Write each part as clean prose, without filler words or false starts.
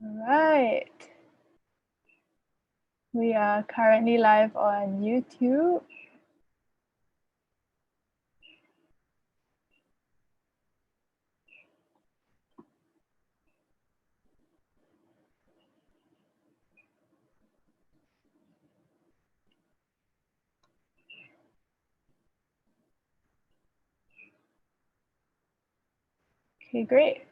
All right. We are currently live on YouTube. Okay, great.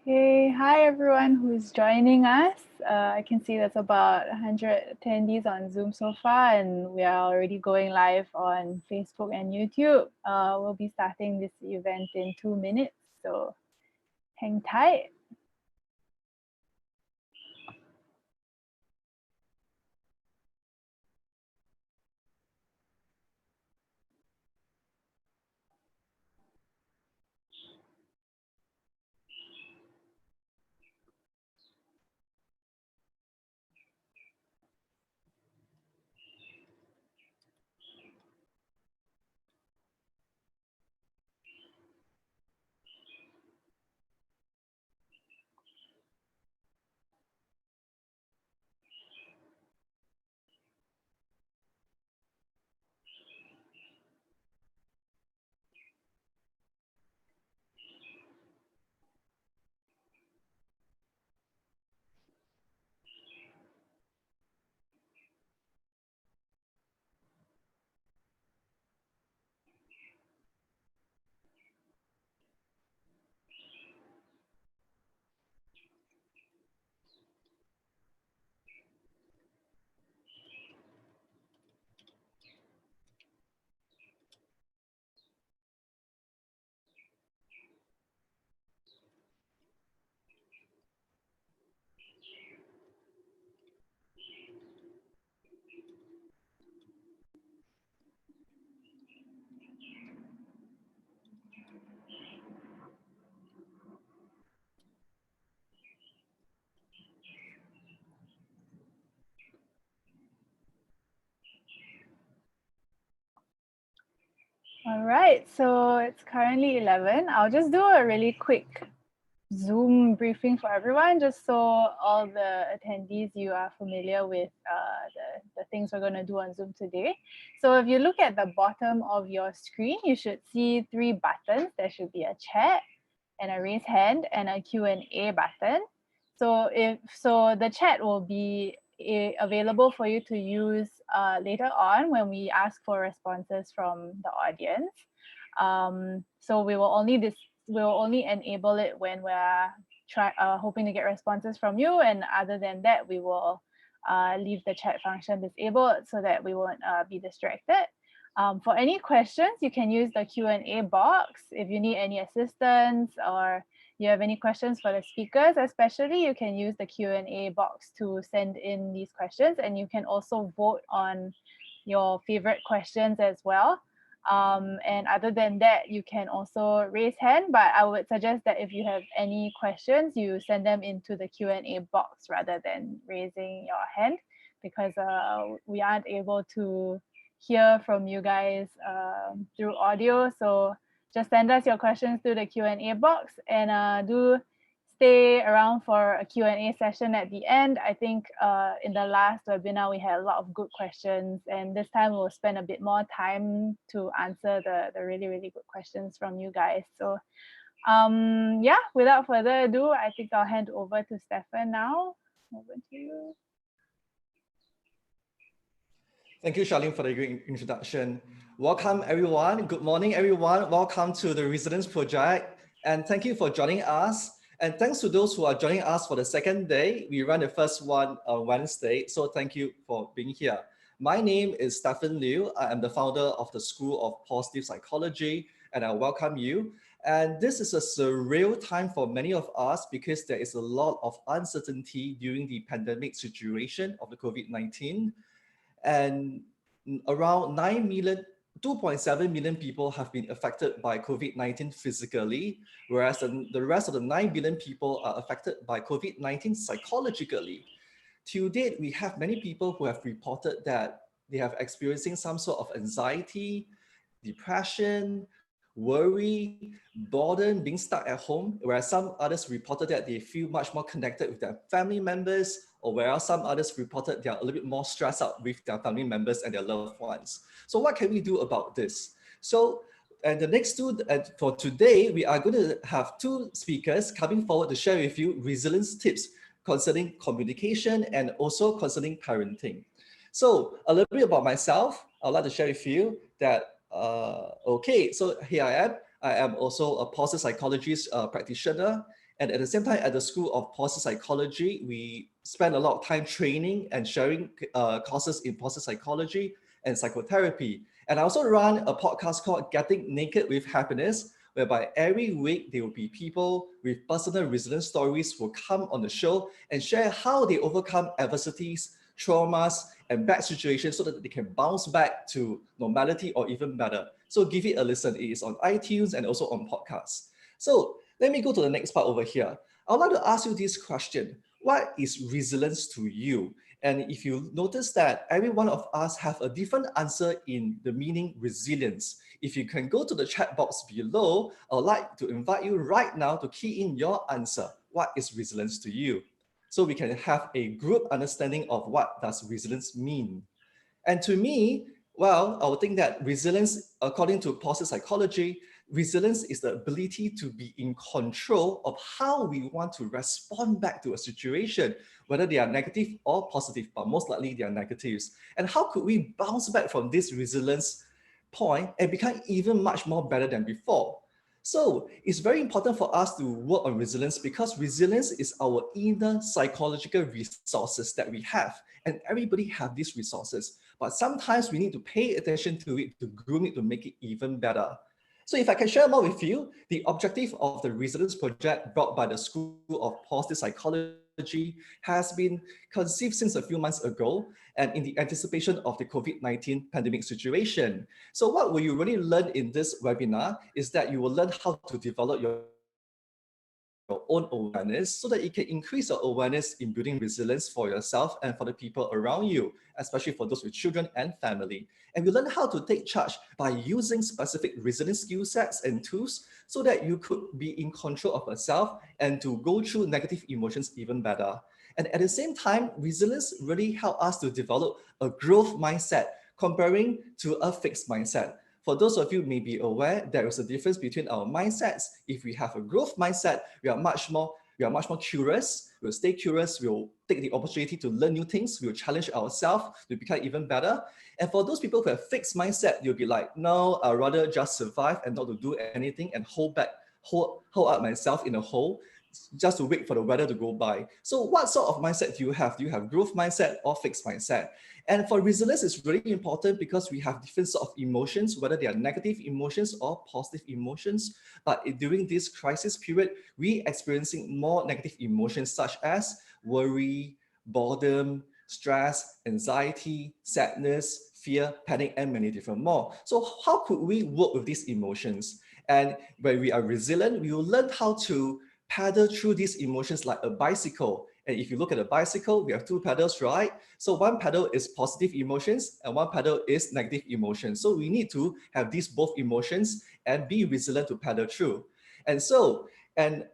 Okay, hi everyone who's joining us. I can see there's about 100 attendees on Zoom so far, and we are already going live on Facebook and YouTube. We'll be starting this event in 2 minutes, so hang tight. All right, so it's currently 11. I'll just do a really quick Zoom briefing for everyone, just so all the attendees, you are familiar with the things we're going to do on Zoom today. So if you look at the bottom of your screen, you should see 3 buttons. There should be a chat and a raise hand and a Q&A button. So the chat will be available for you to use later on when we ask for responses from the audience. So we will only enable it when we're hoping to get responses from you, and other than that, we will leave the chat function disabled so that we won't be distracted. For any questions, you can use the Q&A box. If you need any assistance or you have any questions for the speakers, especially, you can use the Q&A box to send in these questions, and you can also vote on your favorite questions as well. And other than that, you can also raise hand, but I would suggest that if you have any questions, you send them into the Q&A box rather than raising your hand, because we aren't able to hear from you guys through audio. So just send us your questions through the Q&A box, and do stay around for a Q&A session at the end. I think in the last webinar, we had a lot of good questions, and this time we'll spend a bit more time to answer the really, really good questions from you guys. So yeah, without further ado, I think I'll hand over to Stefan now. Over to you. Thank you, Charlene, for the great introduction. Welcome, everyone. Good morning, everyone. Welcome to the Resilience Project, and thank you for joining us. And thanks to those who are joining us for the second day. We ran the first one on Wednesday, so thank you for being here. My name is Stefan Liu. I am the founder of the School of Positive Psychology, and I welcome you. And this is a surreal time for many of us because there is a lot of uncertainty during the pandemic situation of the COVID-19. And around 2.7 million people have been affected by COVID-19 physically, whereas the rest of the 9 billion people are affected by COVID-19 psychologically. To date, we have many people who have reported that they have experiencing some sort of anxiety, depression, worry, boredom, being stuck at home, whereas some others reported that they feel much more connected with their family members, or whereas some others reported they are a little bit more stressed out with their family members and their loved ones. So what can we do about this? So, and the next two, for today, we are going to have 2 speakers coming forward to share with you resilience tips concerning communication and also concerning parenting. So a little bit about myself, I'd like to share with you that okay, so here I am. I am also a positive psychologist practitioner. And at the same time, at the School of Positive Psychology, we spend a lot of time training and sharing courses in positive psychology and psychotherapy. And I also run a podcast called Getting Naked with Happiness, whereby every week there will be people with personal resilience stories who will come on the show and share how they overcome adversities, traumas, and bad situations so that they can bounce back to normality or even better. So give it a listen. It is on iTunes and also on podcasts. So let me go to the next part over here. I would like to ask you this question. What is resilience to you? And if you notice that every one of us have a different answer in the meaning resilience, if you can go to the chat box below, I would like to invite you right now to key in your answer. What is resilience to you? So we can have a group understanding of what does resilience mean. And to me, well, I would think that resilience, according to positive psychology, resilience is the ability to be in control of how we want to respond back to a situation, whether they are negative or positive, but most likely they are negatives. And how could we bounce back from this resilience point and become even much more better than before? So it's very important for us to work on resilience because resilience is our inner psychological resources that we have. And everybody have these resources, but sometimes we need to pay attention to it, to groom it, to make it even better. So if I can share more with you, the objective of the Resilience Project brought by the School of Positive Psychology has been conceived since a few months ago and in the anticipation of the COVID-19 pandemic situation. So what will you really learn in this webinar is that you will learn how to develop your own awareness so that you can increase your awareness in building resilience for yourself and for the people around you, especially for those with children and family. And we learn how to take charge by using specific resilience skill sets and tools so that you could be in control of yourself and to go through negative emotions even better. And at the same time, resilience really helps us to develop a growth mindset comparing to a fixed mindset. For those of you may be aware, there is a difference between our mindsets. If we have a growth mindset, we are much more curious. We'll stay curious. We'll take the opportunity to learn new things. We'll challenge ourselves to become even better. And for those people who have fixed mindset, you'll be like, no, I'd rather just survive and not to do anything and hold up myself in a hole just to wait for the weather to go by. So what sort of mindset do you have? Do you have growth mindset or fixed mindset? And for resilience, it's really important because we have different sort of emotions, whether they are negative emotions or positive emotions. But during this crisis period, we experiencing more negative emotions such as worry, boredom, stress, anxiety, sadness, fear, panic, and many different more. So how could we work with these emotions? And when we are resilient, we will learn how to paddle through these emotions like a bicycle. And if you look at a bicycle, we have two pedals, right? So one pedal is positive emotions and one pedal is negative emotions. So we need to have these both emotions and be resilient to paddle through. And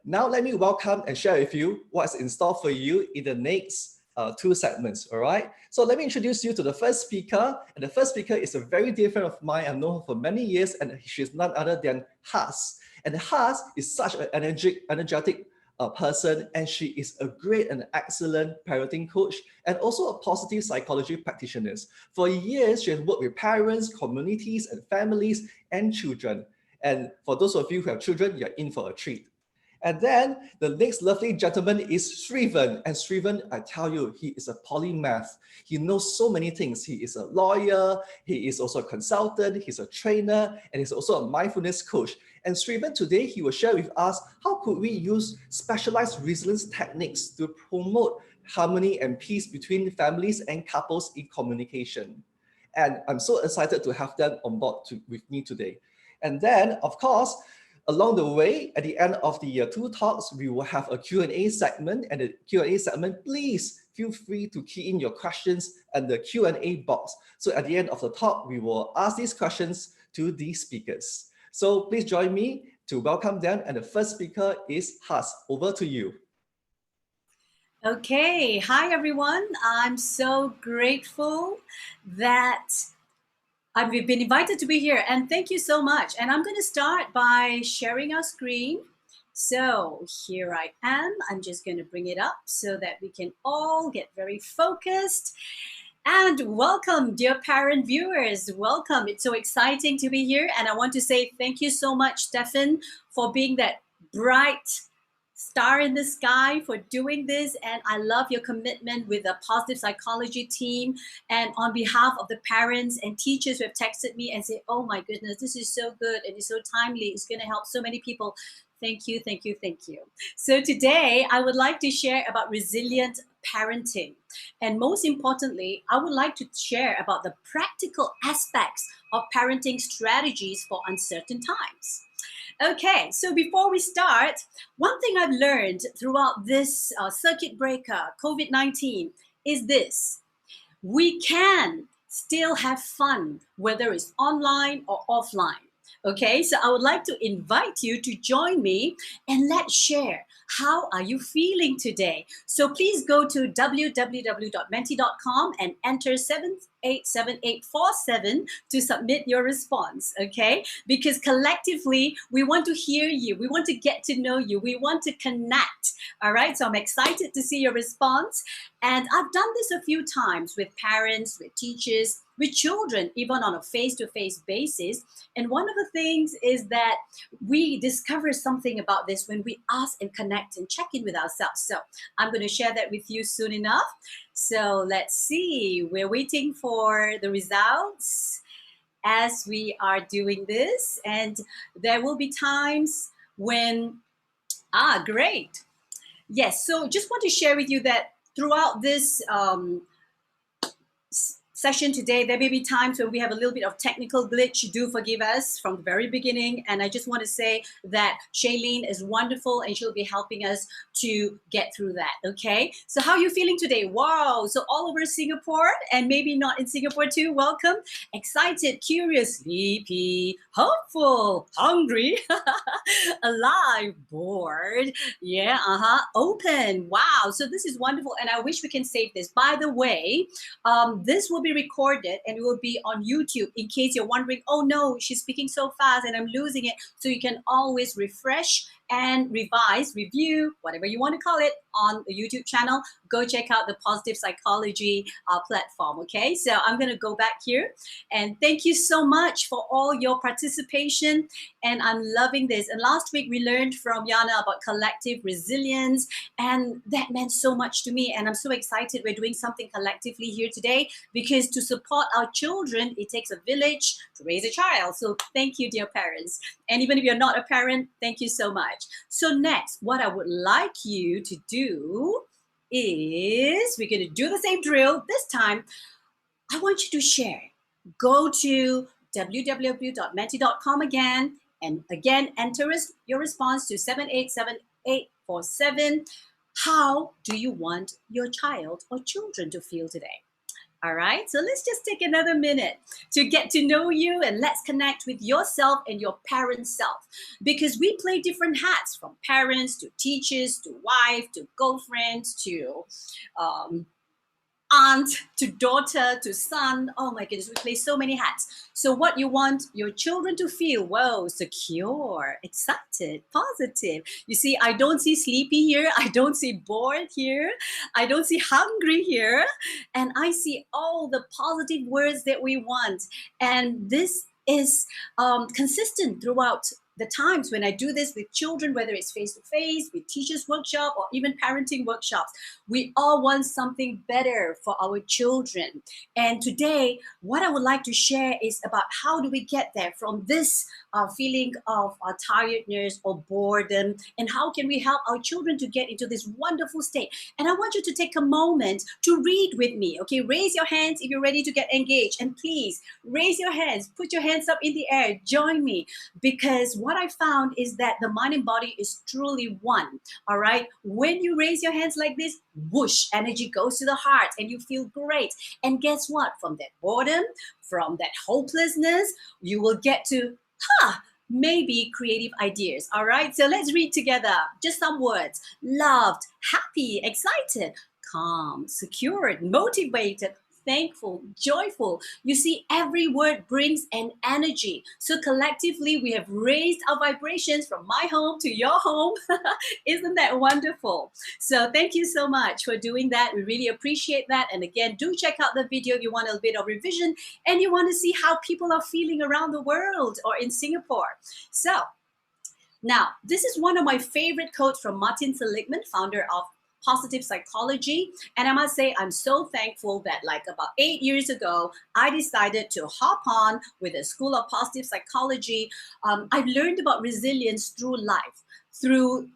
now let me welcome and share with you what's in store for you in the next two segments, all right? So let me introduce you to the first speaker. And the first speaker is a very dear friend of mine. I've known her for many years, and she's none other than Has. And Has is such an energetic person, and she is a great and excellent parenting coach and also a positive psychology practitioner. For years, she has worked with parents, communities, and families and children. And for those of you who have children, you're in for a treat. And then the next lovely gentleman is Sriven. And Sriven, I tell you, he is a polymath. He knows so many things. He is a lawyer, he is also a consultant, he's a trainer, and he's also a mindfulness coach. And Sriven, today, he will share with us how could we use specialized resilience techniques to promote harmony and peace between families and couples in communication. And I'm so excited to have them on board with me today. And then, of course, along the way, at the end of the two talks, we will have a Q&A segment. And the Q&A segment, please feel free to key in your questions in the Q&A box. So at the end of the talk, we will ask these questions to the speakers. So please join me to welcome them. And the first speaker is Has. Over to you. Okay, hi everyone. I'm so grateful that I've been invited to be here, and thank you so much. And I'm going to start by sharing our screen. So here I am. I'm just going to bring it up so that we can all get very focused. And welcome, dear parent viewers. Welcome. It's so exciting to be here. And I want to say thank you so much, Stefan, for being that bright star in the sky, for doing this. And I love your commitment with the positive psychology team. And on behalf of the parents and teachers who have texted me and say, oh my goodness, this is so good and it's so timely. It's going to help so many people. Thank you, thank you, thank you. So today I would like to share about resilient parenting. And most importantly, I would like to share about the practical aspects of parenting strategies for uncertain times. Okay, so before we start, one thing I've learned throughout this circuit breaker, COVID-19, is this. We can still have fun, whether it's online or offline. Okay, so I would like to invite you to join me and let's share. How are you feeling today? So please go to www.menti.com and enter 787847 to submit your response, okay? Because collectively, we want to hear you. We want to get to know you. We want to connect, all right? So I'm excited to see your response. And I've done this a few times with parents, with teachers, with children, even on a face-to-face basis. And one of the things is that we discover something about this when we ask and connect and check in with ourselves. So I'm going to share that with you soon enough. So let's see. We're waiting for the results as we are doing this. And there will be times when, great. Yes, so just want to share with you that throughout this session today. There may be times when we have a little bit of technical glitch. Do forgive us from the very beginning. And I just want to say that Shailene is wonderful and she'll be helping us to get through that. Okay. So how are you feeling today? Wow. So all over Singapore and maybe not in Singapore too. Welcome. Excited, curious, sleepy, hopeful, hungry, alive, bored. Yeah. Open. Wow. So this is wonderful. And I wish we can save this. By the way, this will be recorded and it will be on YouTube in case you're wondering, oh no, she's speaking so fast and I'm losing it. So you can always refresh and revise, review, whatever you want to call it, on the YouTube channel. Go check out the Positive Psychology platform, okay? So I'm going to go back here. And thank you so much for all your participation. And I'm loving this. And last week we learned from Yana about collective resilience. And that meant so much to me. And I'm so excited we're doing something collectively here today, because to support our children, it takes a village to raise a child. So thank you, dear parents. And even if you're not a parent, thank you so much. So next, what I would like you to do is we're going to do the same drill. This time, I want you to share. Go to www.menti.com again, and again, enter your response to 787847. How do you want your child or children to feel today? All right, so let's just take another minute to get to know you, and let's connect with yourself and your parent self, because we play different hats, from parents to teachers to wife to girlfriends to aunt to daughter to son. Oh my goodness, we play so many hats. So what you want your children to feel? Whoa, secure, excited, positive. You see, I don't see sleepy here. I don't see bored here. I don't see hungry here. And I see all the positive words that we want. And this is consistent throughout the times when I do this with children, whether it's face-to-face, with teachers workshop, or even parenting workshops. We all want something better for our children. And today, what I would like to share is about how do we get there from this feeling of tiredness or boredom, and how can we help our children to get into this wonderful state. And I want you to take a moment to read with me. Okay, raise your hands if you're ready to get engaged. And please raise your hands, put your hands up in the air, join me, because what I found is that the mind and body is truly one. All right. When you raise your hands like this, whoosh, energy goes to the heart and you feel great. And guess what? From that boredom, from that hopelessness, you will get to, maybe creative ideas. All right. So let's read together just some words. Loved, happy, excited, calm, secured, motivated, thankful, joyful. You see, every word brings an energy. So collectively, we have raised our vibrations from my home to your home. Isn't that wonderful? So thank you so much for doing that. We really appreciate that. And again, do check out the video if you want a bit of revision and you want to see how people are feeling around the world or in Singapore. So now, this is one of my favorite quotes from Martin Seligman, founder of Positive Psychology. And I must say, I'm so thankful that like about 8 years ago, I decided to hop on with the School of Positive Psychology. I've learned about resilience through life, through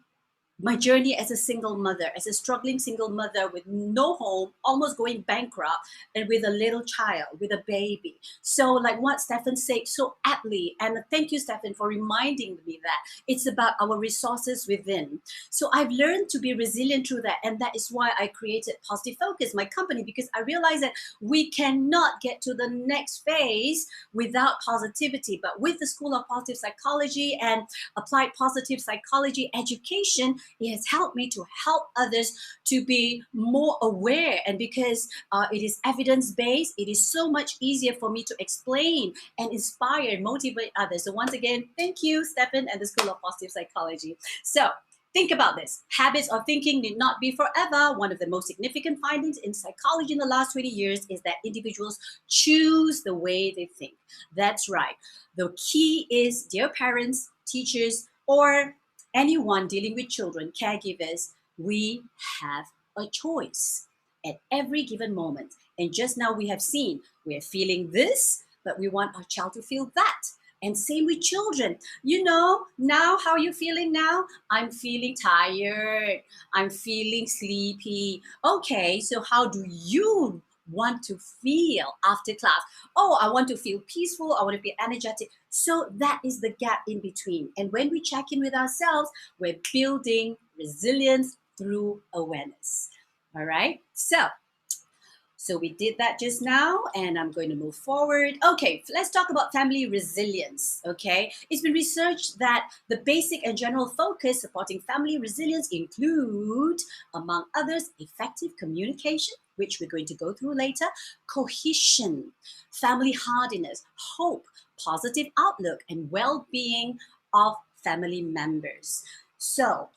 my journey as a single mother, as a struggling single mother with no home, almost going bankrupt, and with a little child, with a baby. So like what Stefan said so aptly, and thank you, Stefan, for reminding me that it's about our resources within. So I've learned to be resilient through that, and that is why I created Positive Focus, my company, because I realized that we cannot get to the next phase without positivity. But with the School of Positive Psychology and Applied Positive Psychology education, it has helped me to help others to be more aware. And because it is evidence-based, it is so much easier for me to explain and inspire and motivate others. So once again, thank you, Stefan, and the School of Positive Psychology. So think about this. Habits of thinking need not be forever. One of the most significant findings in psychology in the last 20 years is that individuals choose the way they think. That's right. The key is, dear parents, teachers, or anyone dealing with children, caregivers, we have a choice at every given moment. And just now we have seen, we're feeling this, but we want our child to feel that. And same with children. You know, now how are you feeling now? I'm feeling tired. I'm feeling sleepy. Okay, so how do you want to feel after class. Oh, I want to feel peaceful. I want to be energetic. So that is the gap in between. And when we check in with ourselves, we're building resilience through awareness. All right. So we did that just now, and I'm going to move forward. Okay, let's talk about family resilience, okay? It's been researched that the basic and general focus supporting family resilience include, among others, effective communication, which we're going to go through later, cohesion, family hardiness, hope, positive outlook, and well-being of family members. So,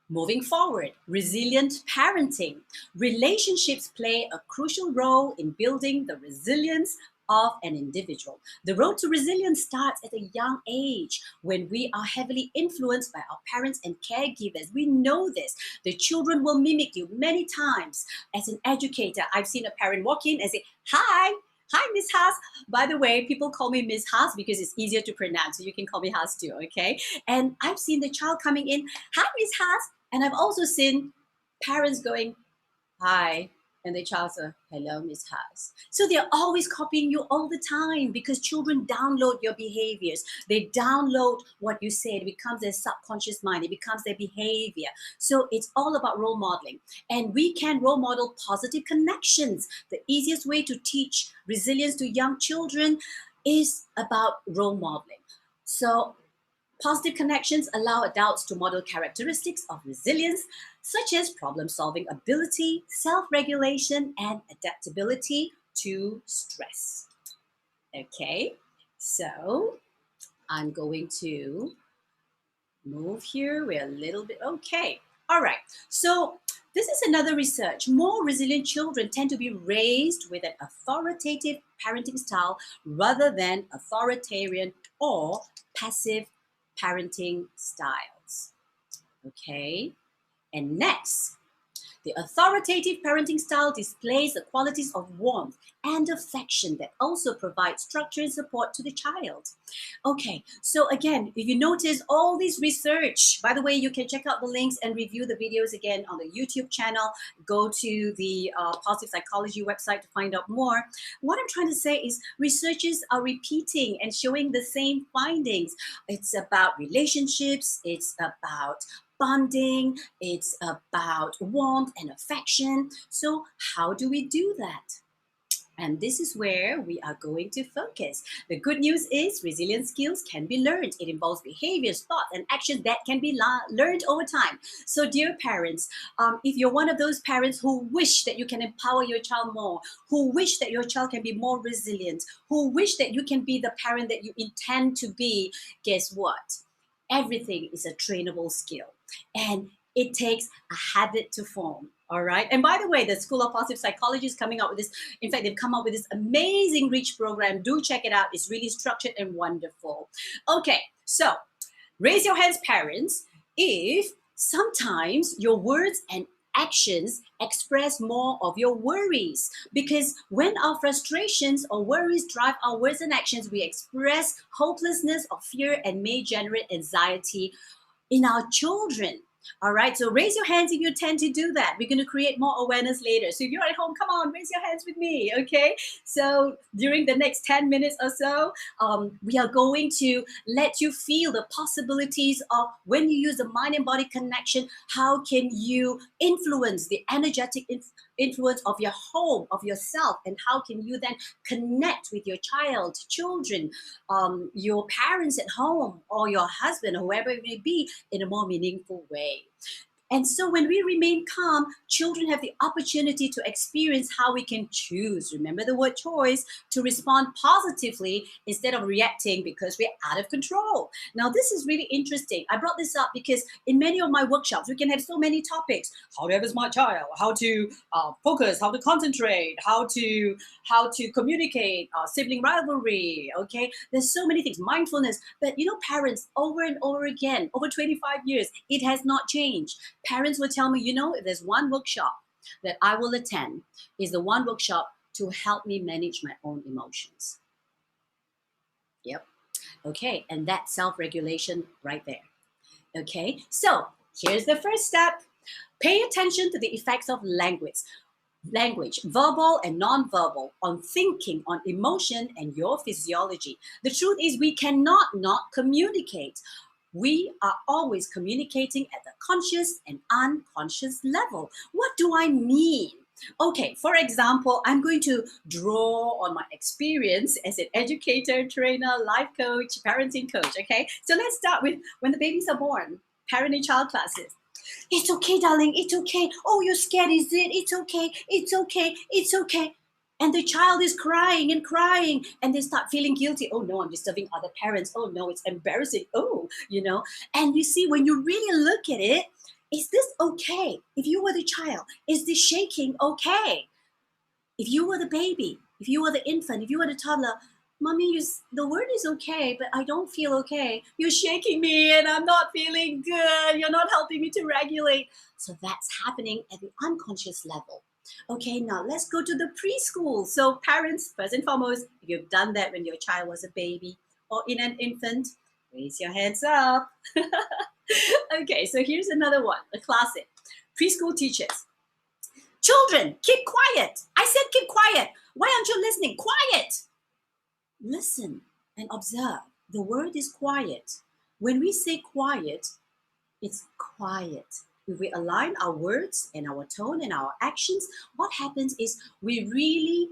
moving forward, resilient parenting. Relationships play a crucial role in building the resilience of an individual. The road to resilience starts at a young age when we are heavily influenced by our parents and caregivers. We know this. The children will mimic you many times. As an educator, I've seen a parent walk in and say, "Hi, hi, Miss Haas." By the way, people call me Miss Haas because it's easier to pronounce. So you can call me Haas too, okay? And I've seen the child coming in, "Hi, Miss Haas." And I've also seen parents going, "Hi," and the child says, "Hello, Miss Haas." So they're always copying you all the time because children download your behaviors. They download what you say. It becomes their subconscious mind. It becomes their behavior. So it's all about role modeling. And we can role model positive connections. The easiest way to teach resilience to young children is about role modeling. So positive connections allow adults to model characteristics of resilience, such as problem-solving ability, self-regulation, and adaptability to stress. Okay, so I'm going to move here. We're a little bit, okay. All right, so this is another research. More resilient children tend to be raised with an authoritative parenting style rather than authoritarian or passive parenting styles. Okay, and next, the authoritative parenting style displays the qualities of warmth and affection that also provide structure and support to the child. Okay, so again, if you notice all this research, by the way, you can check out the links and review the videos again on the YouTube channel. Go to the Positive Psychology website to find out more. What I'm trying to say is researchers are repeating and showing the same findings. It's about relationships, it's about bonding, it's about warmth and affection. So how do we do that? And this is where we are going to focus. The good news is resilient skills can be learned. It involves behaviors, thoughts, and actions that can be learned over time. So dear parents, if you're one of those parents who wish that you can empower your child more, who wish that your child can be more resilient, who wish that you can be the parent that you intend to be, guess what? Everything is a trainable skill. And it takes a habit to form. All right. And by the way, the School of Positive Psychology is coming up with this. In fact, they've come up with this amazing REACH program. Do check it out. It's really structured and wonderful. Okay. So raise your hands, parents, if sometimes your words and actions express more of your worries, because when our frustrations or worries drive our words and actions, we express hopelessness or fear and may generate anxiety in our children. All right, so raise your hands if you tend to do that. We're going to create more awareness later. So if you're at home, come on, raise your hands with me, okay? So during the next 10 minutes or so, we are going to let you feel the possibilities of when you use the mind and body connection, how can you influence the energetic influence of your home, of yourself, and how can you then connect with your child, children, your parents at home, or your husband, whoever it may be, in a more meaningful way. And so when we remain calm, children have the opportunity to experience how we can choose, remember the word choice, to respond positively instead of reacting because we're out of control. Now, this is really interesting. I brought this up because in many of my workshops, we can have so many topics. How to have a smart child, how to focus, how to concentrate, how to communicate, sibling rivalry, okay? There's so many things, mindfulness. But, you know, parents, over and over again, over 25 years, it has not changed. Parents will tell me, you know, if there's one workshop that I will attend, is the one workshop to help me manage my own emotions. Yep. Okay. And that's self-regulation right there. Okay. So here's the first step. Pay attention to the effects of language. language, verbal and non-verbal, on thinking, on emotion, and your physiology. The truth is we cannot not communicate. We are always communicating at the conscious and unconscious level. What do I mean? Okay, for example, I'm going to draw on my experience as an educator, trainer, life coach, parenting coach, okay? So let's start with when the babies are born, parent and child classes. It's okay, darling, it's okay. Oh, you're scared, is it? It's okay, it's okay, it's okay. And the child is crying and crying, and they start feeling guilty. Oh no, I'm disturbing other parents. Oh no, it's embarrassing. Oh, And you see, when you really look at it, is this okay? If you were the child, is this shaking okay? If you were the baby, if you were the infant, if you were the toddler, mommy, the word is okay, but I don't feel okay. You're shaking me and I'm not feeling good. You're not helping me to regulate. So that's happening at the unconscious level. Okay, now let's go to the preschool. So parents, first and foremost, if you've done that when your child was a baby or in an infant, raise your hands up. Okay, so here's another one, a classic. Preschool teachers. Children, keep quiet. I said keep quiet. Why aren't you listening? Quiet. Listen and observe. The word is quiet. When we say quiet, it's quiet. If we align our words and our tone and our actions, what happens is we really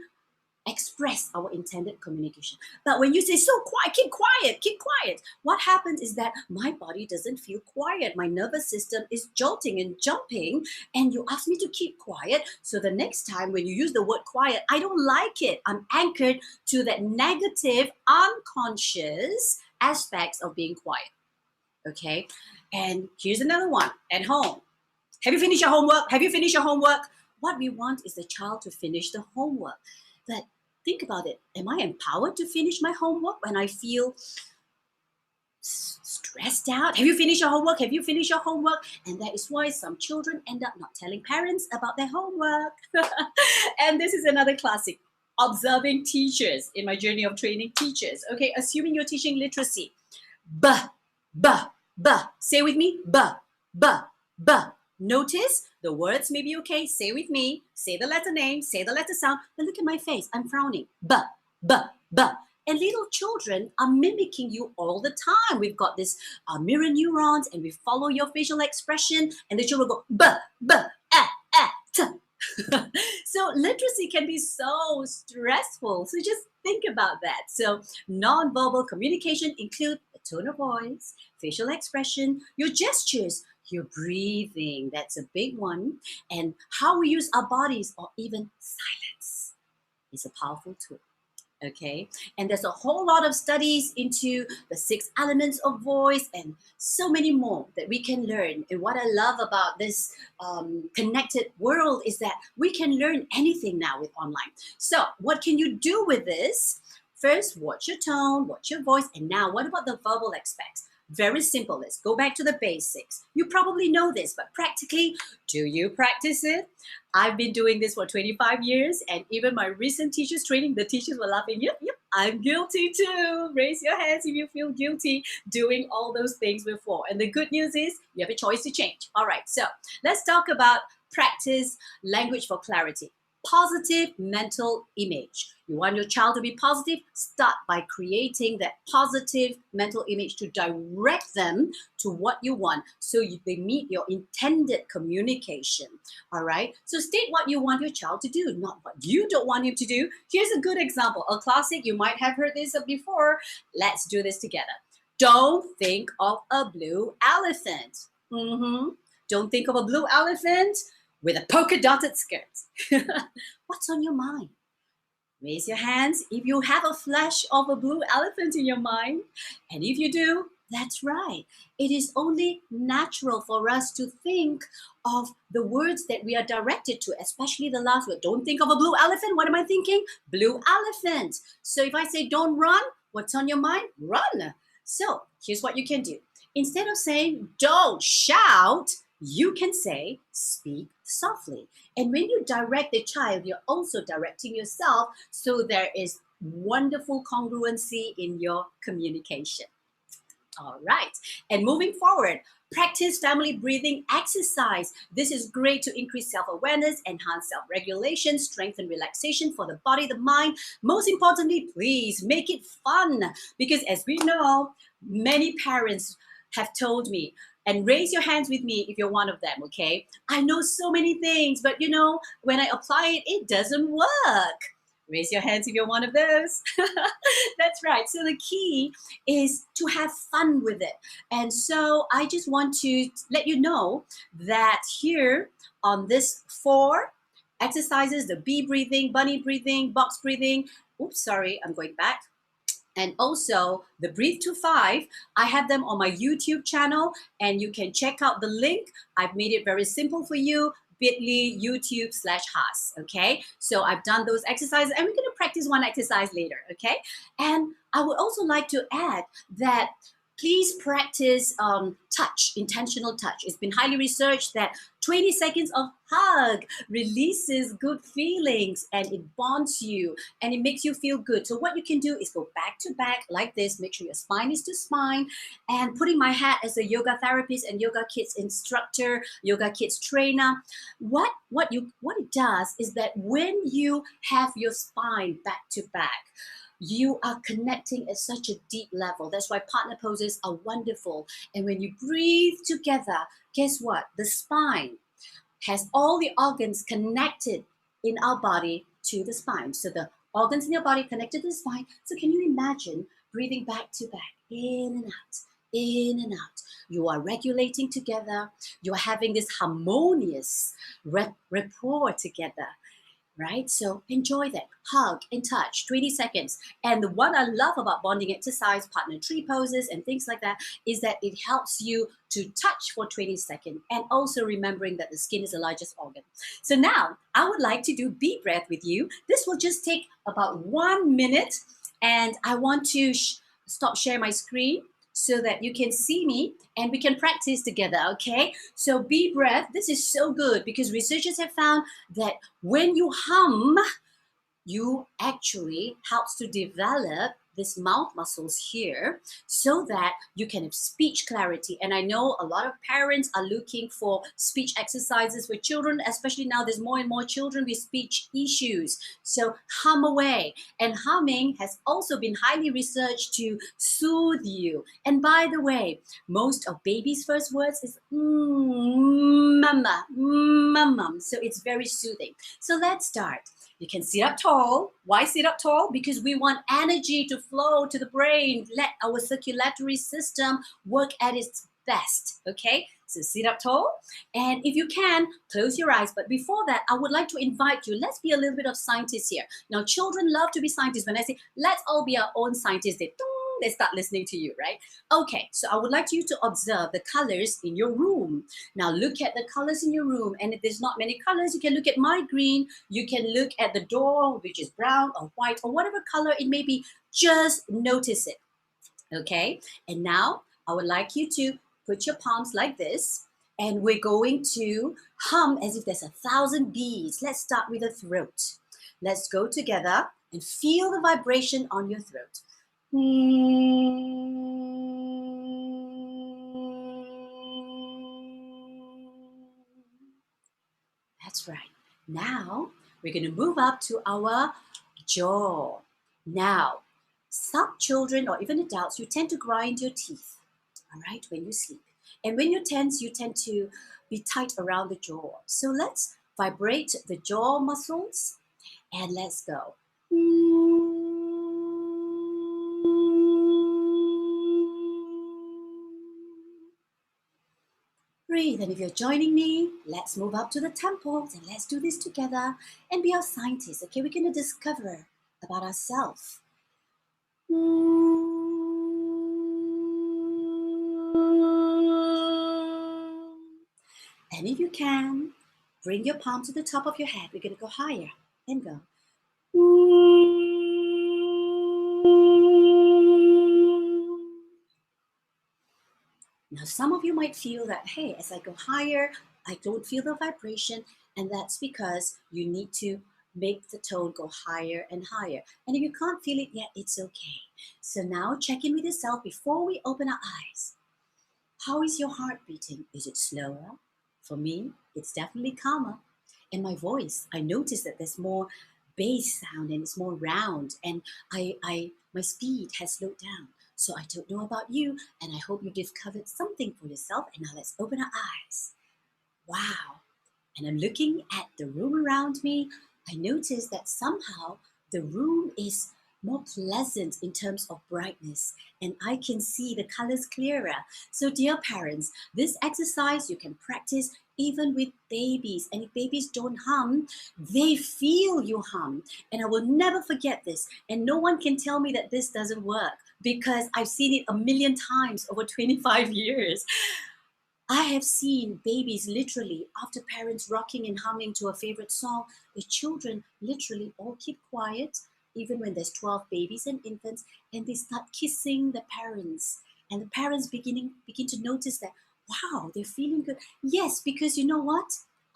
express our intended communication. But when you say so quiet, keep quiet, what happens is that my body doesn't feel quiet. My nervous system is jolting and jumping, and you ask me to keep quiet. So the next time when you use the word quiet, I don't like it. I'm anchored to that negative, unconscious aspects of being quiet. Okay. And here's another one at home. Have you finished your homework? Have you finished your homework? What we want is the child to finish the homework. But think about it. Am I empowered to finish my homework when I feel stressed out? Have you finished your homework? Have you finished your homework? And that is why some children end up not telling parents about their homework. And this is another classic. Observing teachers in my journey of training teachers. Okay, assuming you're teaching literacy. Ba, ba, ba. Say with me. Ba, ba, ba. Notice the words may be okay. Say with me. Say the letter name. Say the letter sound. But look at my face. I'm frowning. Ba, ba, ba. And little children are mimicking you all the time. We've got this mirror neurons, and we follow your facial expression. And the children go ba, ba, ah, ah, t. So literacy can be so stressful. So just think about that. So non-verbal communication include the tone of voice, facial expression, your gestures, your breathing. That's a big one. And how we use our bodies, or even silence, is a powerful tool. Okay, and there's a whole lot of studies into the 6 elements of voice and so many more that we can learn. And what I love about this connected world is that we can learn anything now with online. So what can you do with this? First, watch your tone, watch your voice. And now what about the verbal aspects? Very simple. Let's go back to the basics. You probably know this, but practically, do you practice it? I've been doing this for 25 years, and even my recent teachers training, the teachers were laughing. Yep, I'm guilty too. Raise your hands if you feel guilty doing all those things before. And the good news is you have a choice to change. All right, so let's talk about practice language for clarity. Positive mental image. You want your child to be positive? Start by creating that positive mental image to direct them to what you want, so they meet your intended communication. All right. So state what you want your child to do, not what you don't want him to do. Here's a good example, a classic. You might have heard this before. Let's do this together. Don't think of a blue elephant. Don't think of a blue elephant with a polka dotted skirt. What's on your mind? Raise your hands if you have a flash of a blue elephant in your mind. And if you do, that's right. It is only natural for us to think of the words that we are directed to, especially the last word. Don't think of a blue elephant. What am I thinking? Blue elephant. So if I say don't run, what's on your mind? Run. So here's what you can do. Instead of saying don't shout, you can say, speak softly. And when you direct the child, you're also directing yourself, so there is wonderful congruency in your communication. All right. And moving forward, practice family breathing exercise. This is great to increase self-awareness, enhance self-regulation, strengthen relaxation for the body, the mind. Most importantly, please make it fun, because as we know, many parents have told me, and raise your hands with me if you're one of them, okay? I know so many things, but you know, when I apply it, it doesn't work. Raise your hands if you're one of those. That's right. So the key is to have fun with it. And so I just want to let you know that here on this 4 exercises, the bee breathing, bunny breathing, box breathing, oops, sorry, I'm going back. And also the Breathe to 5, I have them on my YouTube channel, and you can check out the link. I've made it very simple for you. bit.ly YouTube/Has. Okay, so I've done those exercises, and we're going to practice one exercise later. Okay, and I would also like to add that please practice touch, intentional touch. It's been highly researched that 20 seconds of hug releases good feelings, and it bonds you, and it makes you feel good. So what you can do is go back to back like this. Make sure your spine is to spine, and putting my hat as a yoga therapist and yoga kids instructor, yoga kids trainer. What it does is that when you have your spine back to back, you are connecting at such a deep level. That's why partner poses are wonderful. And when you breathe together, guess what? The spine has all the organs connected in our body to the spine. So the organs in your body connected to the spine. So can you imagine breathing back to back, in and out, in and out? You are regulating together. You are having this harmonious rapport together. Right? So enjoy that. Hug and touch, 20 seconds. And the one I love about bonding exercise, partner tree poses and things like that, is that it helps you to touch for 20 seconds, and also remembering that the skin is the largest organ. So now I would like to do bee breath with you. This will just take about 1 minute, and I want to stop share my screen so that you can see me and we can practice together, okay? So bee breath, this is so good because researchers have found that when you hum, you actually helps to develop this mouth muscles here so that you can have speech clarity. And I know a lot of parents are looking for speech exercises for children, especially now there's more and more children with speech issues. So hum away. And humming has also been highly researched to soothe you. And by the way, most of babies' first words is mama, mama. So it's very soothing. So let's start. You can sit up tall. Why sit up tall? Because we want energy to flow to the brain. Let our circulatory system work at its best. Okay? So sit up tall. And if you can, close your eyes. But before that, I would like to invite you. Let's be a little bit of scientists here. Now, children love to be scientists. When I say, let's all be our own scientists, they start listening to you, right? Okay, so I would like you to observe the colors in your room. Now look at the colors in your room, and if there's not many colors, you can look at my green, you can look at the door, which is brown or white or whatever color it may be. Just notice it, okay? And now I would like you to put your palms like this, and we're going to hum as if there's 1,000 bees. Let's start with the throat. Let's go together and feel the vibration on your throat. That's right. Now we're going to move up to our jaw. Now, some children or even adults, you tend to grind your teeth, all right, when you sleep. And when you're tense, you tend to be tight around the jaw. So let's vibrate the jaw muscles and let's go. Breathe, and if you're joining me, let's move up to the temples and let's do this together and be our scientists, okay? We're going to discover about ourselves. And if you can, bring your palm to the top of your head. We're going to go higher and go. Now, some of you might feel that, hey, as I go higher, I don't feel the vibration, and that's because you need to make the tone go higher and higher. And if you can't feel it yet, it's okay. So now check in with yourself before we open our eyes. How is your heart beating? Is it slower? For me, it's definitely calmer. And my voice, I notice that there's more bass sound and it's more round, and my speed has slowed down. So I don't know about you, and I hope you discovered something for yourself. And now let's open our eyes. Wow. And I'm looking at the room around me. I notice that somehow the room is more pleasant in terms of brightness, and I can see the colors clearer. So dear parents, this exercise you can practice even with babies, and if babies don't hum, they feel you hum. And I will never forget this, and no one can tell me that this doesn't work, because I've seen it a million times over 25 years. I have seen babies literally, after parents rocking and humming to a favorite song, the children literally all keep quiet, even when there's 12 babies and infants, and they start kissing the parents. And the parents begin to notice that, wow, they're feeling good. Yes, because you know what?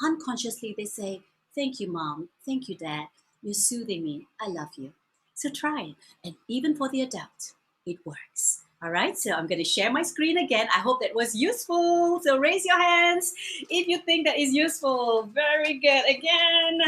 Unconsciously they say, thank you, mom. Thank you, dad. You're soothing me. I love you. So try it. And even for the adult, it works. All right, so I'm going to share my screen again. I hope that was useful. So raise your hands if you think that is useful. Very good. Again.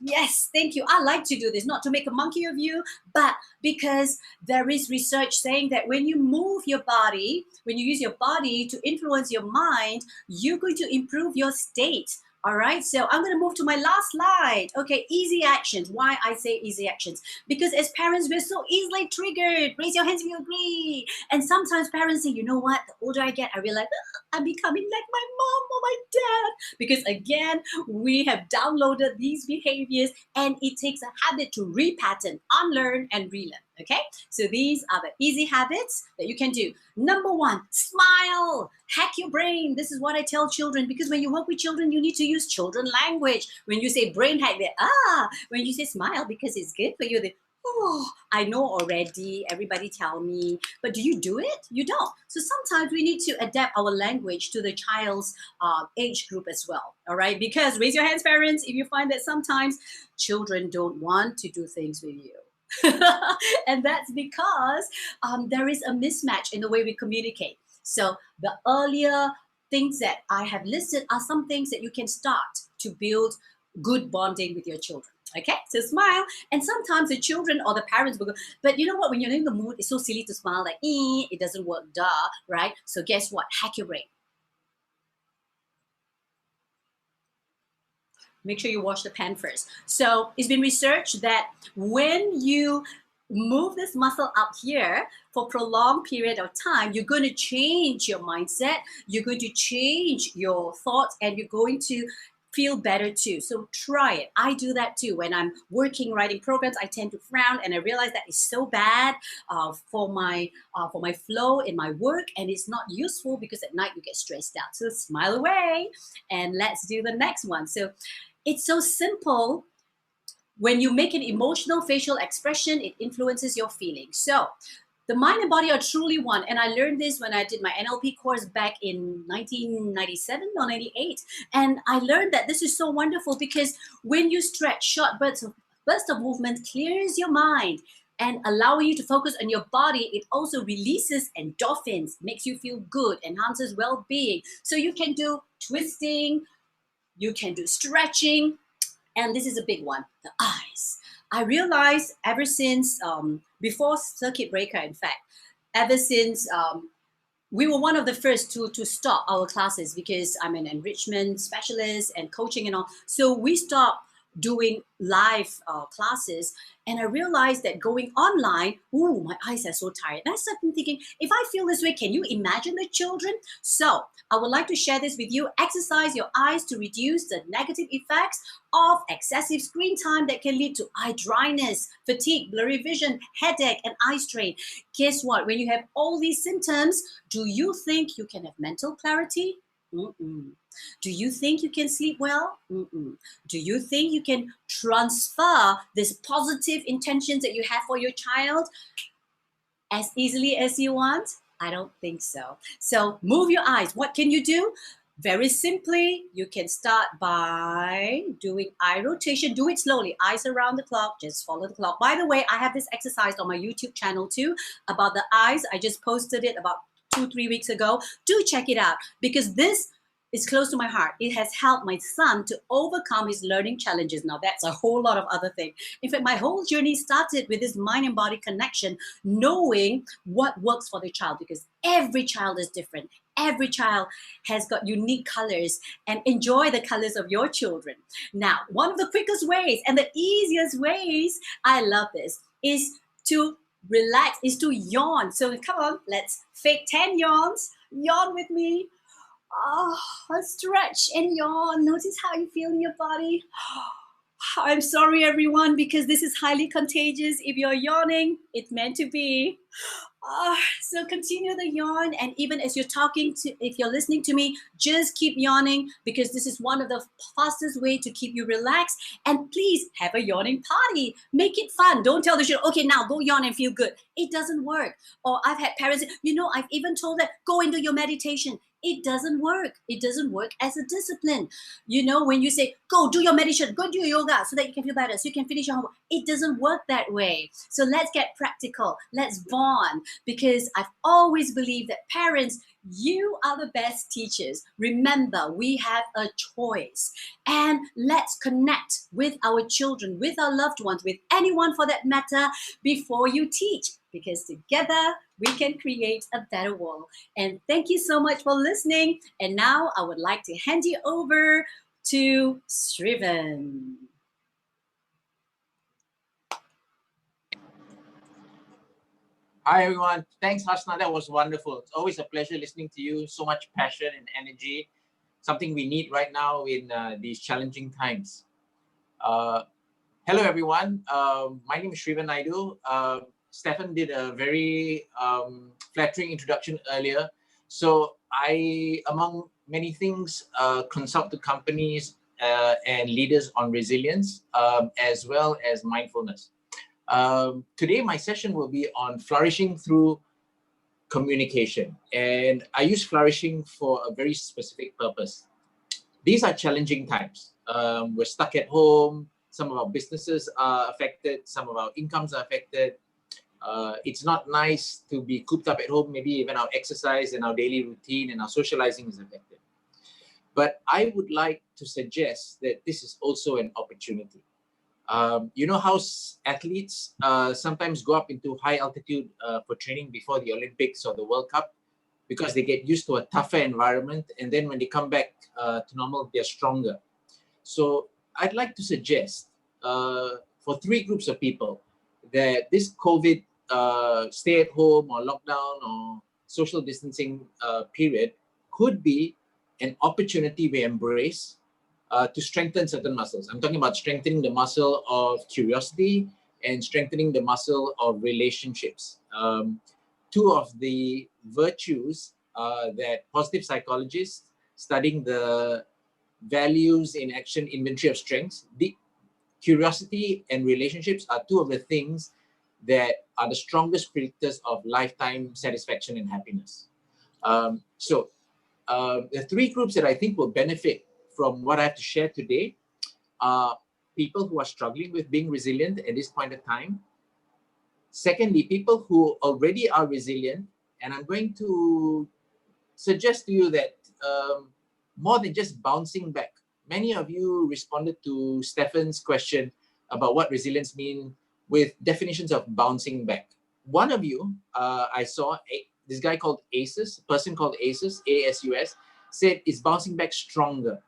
Yes, thank you. I like to do this, not to make a monkey of you, but because there is research saying that when you move your body, when you use your body to influence your mind, you're going to improve your state. All right, so I'm going to move to my last slide. Okay, easy actions. Why I say easy actions? Because as parents, we're so easily triggered. Raise your hands if you agree. And sometimes parents say, you know what? The older I get, I realize I'm becoming like my mom or my dad. Because again, we have downloaded these behaviors, and it takes a habit to repattern, unlearn, and relearn. Okay, so these are the easy habits that you can do. Number one, smile. Hack your brain. This is what I tell children, because when you work with children, you need to use children language. When you say brain hack, they when you say smile because it's good for you, they I know already. Everybody tell me. But do you do it? You don't. So sometimes we need to adapt our language to the child's age group as well. All right. Because raise your hands, parents, if you find that sometimes children don't want to do things with you. And that's because there is a mismatch in the way we communicate. So the earlier things that I have listed are some things that you can start to build good bonding with your children. Okay, so smile. And sometimes the children or the parents will go, but you know what, when you're in the mood, it's so silly to smile, like, it doesn't work, duh, right? So guess what? Hack your brain. Make sure you wash the pan first. So it's been researched that when you move this muscle up here for prolonged period of time, you're going to change your mindset, you're going to change your thoughts, and you're going to feel better too. So try it. I do that too. When I'm working, writing programs, I tend to frown, and I realize that is so bad for my flow in my work, and it's not useful because at night you get stressed out. So smile away, and let's do the next one. So it's so simple. When you make an emotional facial expression, it influences your feelings. So the mind and body are truly one. And I learned this when I did my NLP course back in 1997 or 98. And I learned that this is so wonderful because when you stretch, short bursts of movement clears your mind and allowing you to focus on your body. It also releases endorphins, makes you feel good, enhances well-being. So you can do twisting, you can do stretching, and this is a big one, the eyes. I realized ever since, before circuit breaker, in fact, ever since we were one of the first to stop our classes because I'm an enrichment specialist and coaching and all. So we stopped doing live classes, and I realized that going online, my eyes are so tired. And I started thinking, if I feel this way, can you imagine the children? So I would like to share this with you. Exercise your eyes to reduce the negative effects of excessive screen time that can lead to eye dryness, fatigue, blurry vision, headache, and eye strain. Guess what? When you have all these symptoms, do you think you can have mental clarity? Mm-mm. Do you think you can sleep well? Mm-mm. Do you think you can transfer these positive intentions that you have for your child as easily as you want? I don't think so. So move your eyes. What can you do? Very simply, you can start by doing eye rotation. Do it slowly. Eyes around the clock. Just follow the clock. By the way, I have this exercise on my YouTube channel too about the eyes. I just posted it about 2-3 weeks ago. Do check it out because this is close to my heart. It has helped my son to overcome his learning challenges. Now, that's a whole lot of other things. In fact, my whole journey started with this mind and body connection, knowing what works for the child because every child is different. Every child has got unique colors, and enjoy the colors of your children. Now, one of the quickest ways and the easiest ways, I love this, is to relax, is to yawn. So come on, let's fake 10 yawns. Yawn with me. Oh, stretch and yawn. Notice how you feel in your body. I'm sorry, everyone, because this is highly contagious. If you're yawning, it's meant to be. So continue the yawn, and even as you're talking to, if you're listening to me, just keep yawning because this is one of the fastest way to keep you relaxed. And please have a yawning party. Make it fun. Don't tell the children, okay, now go yawn and feel good. It doesn't work. Or I've had parents, I've even told them, go and do your meditation. It doesn't work. It doesn't work as a discipline. When you say, go do your meditation, go do your yoga so that you can feel better, so you can finish your homework. It doesn't work that way. So let's get practical. Let's bond, because I've always believed that parents, you are the best teachers. Remember, we have a choice. And let's connect with our children, with our loved ones, with anyone for that matter, before you teach. Because together we can create a better world. And thank you so much for listening. And now I would like to hand you over to Sriven. Hi, everyone. Thanks, Hasnah. That was wonderful. It's always a pleasure listening to you. So much passion and energy, something we need right now in these challenging times. Hello, everyone. My name is Sriven Naidu. Stefan did a very flattering introduction earlier. So I, among many things, consult to companies and leaders on resilience, as well as mindfulness. Today, my session will be on flourishing through communication. And I use flourishing for a very specific purpose. These are challenging times. We're stuck at home. Some of our businesses are affected. Some of our incomes are affected. It's not nice to be cooped up at home. Maybe even our exercise and our daily routine and our socializing is affected. But I would like to suggest that this is also an opportunity. You know how athletes sometimes go up into high altitude for training before the Olympics or the World Cup because they get used to a tougher environment, and then when they come back to normal, they're stronger. So I'd like to suggest for 3 groups of people that this COVID stay at home or lockdown or social distancing period could be an opportunity we embrace to strengthen certain muscles. I'm talking about strengthening the muscle of curiosity and strengthening the muscle of relationships. 2 of the virtues that positive psychologists studying the values in action inventory of strengths, the curiosity and relationships are 2 of the things that are the strongest predictors of lifetime satisfaction and happiness. So the 3 groups that I think will benefit from what I have to share today are people who are struggling with being resilient at this point of time. Secondly, people who already are resilient, and I'm going to suggest to you that more than just bouncing back. Many of you responded to Stefan's question about what resilience means with definitions of bouncing back. One of you, I saw this guy called ASUS, a person called ASUS, ASUS, said is bouncing back stronger.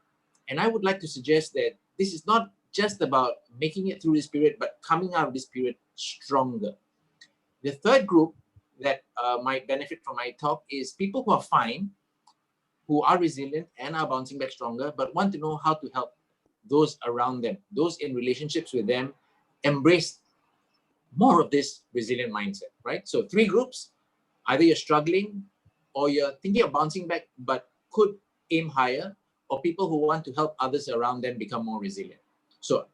And I would like to suggest that this is not just about making it through this period, but coming out of this period stronger. The third group that might benefit from my talk is people who are fine, who are resilient and are bouncing back stronger, but want to know how to help those around them, those in relationships with them, embrace more of this resilient mindset, right? So 3 groups, either you're struggling or you're thinking of bouncing back, but could aim higher, or people who want to help others around them become more resilient. So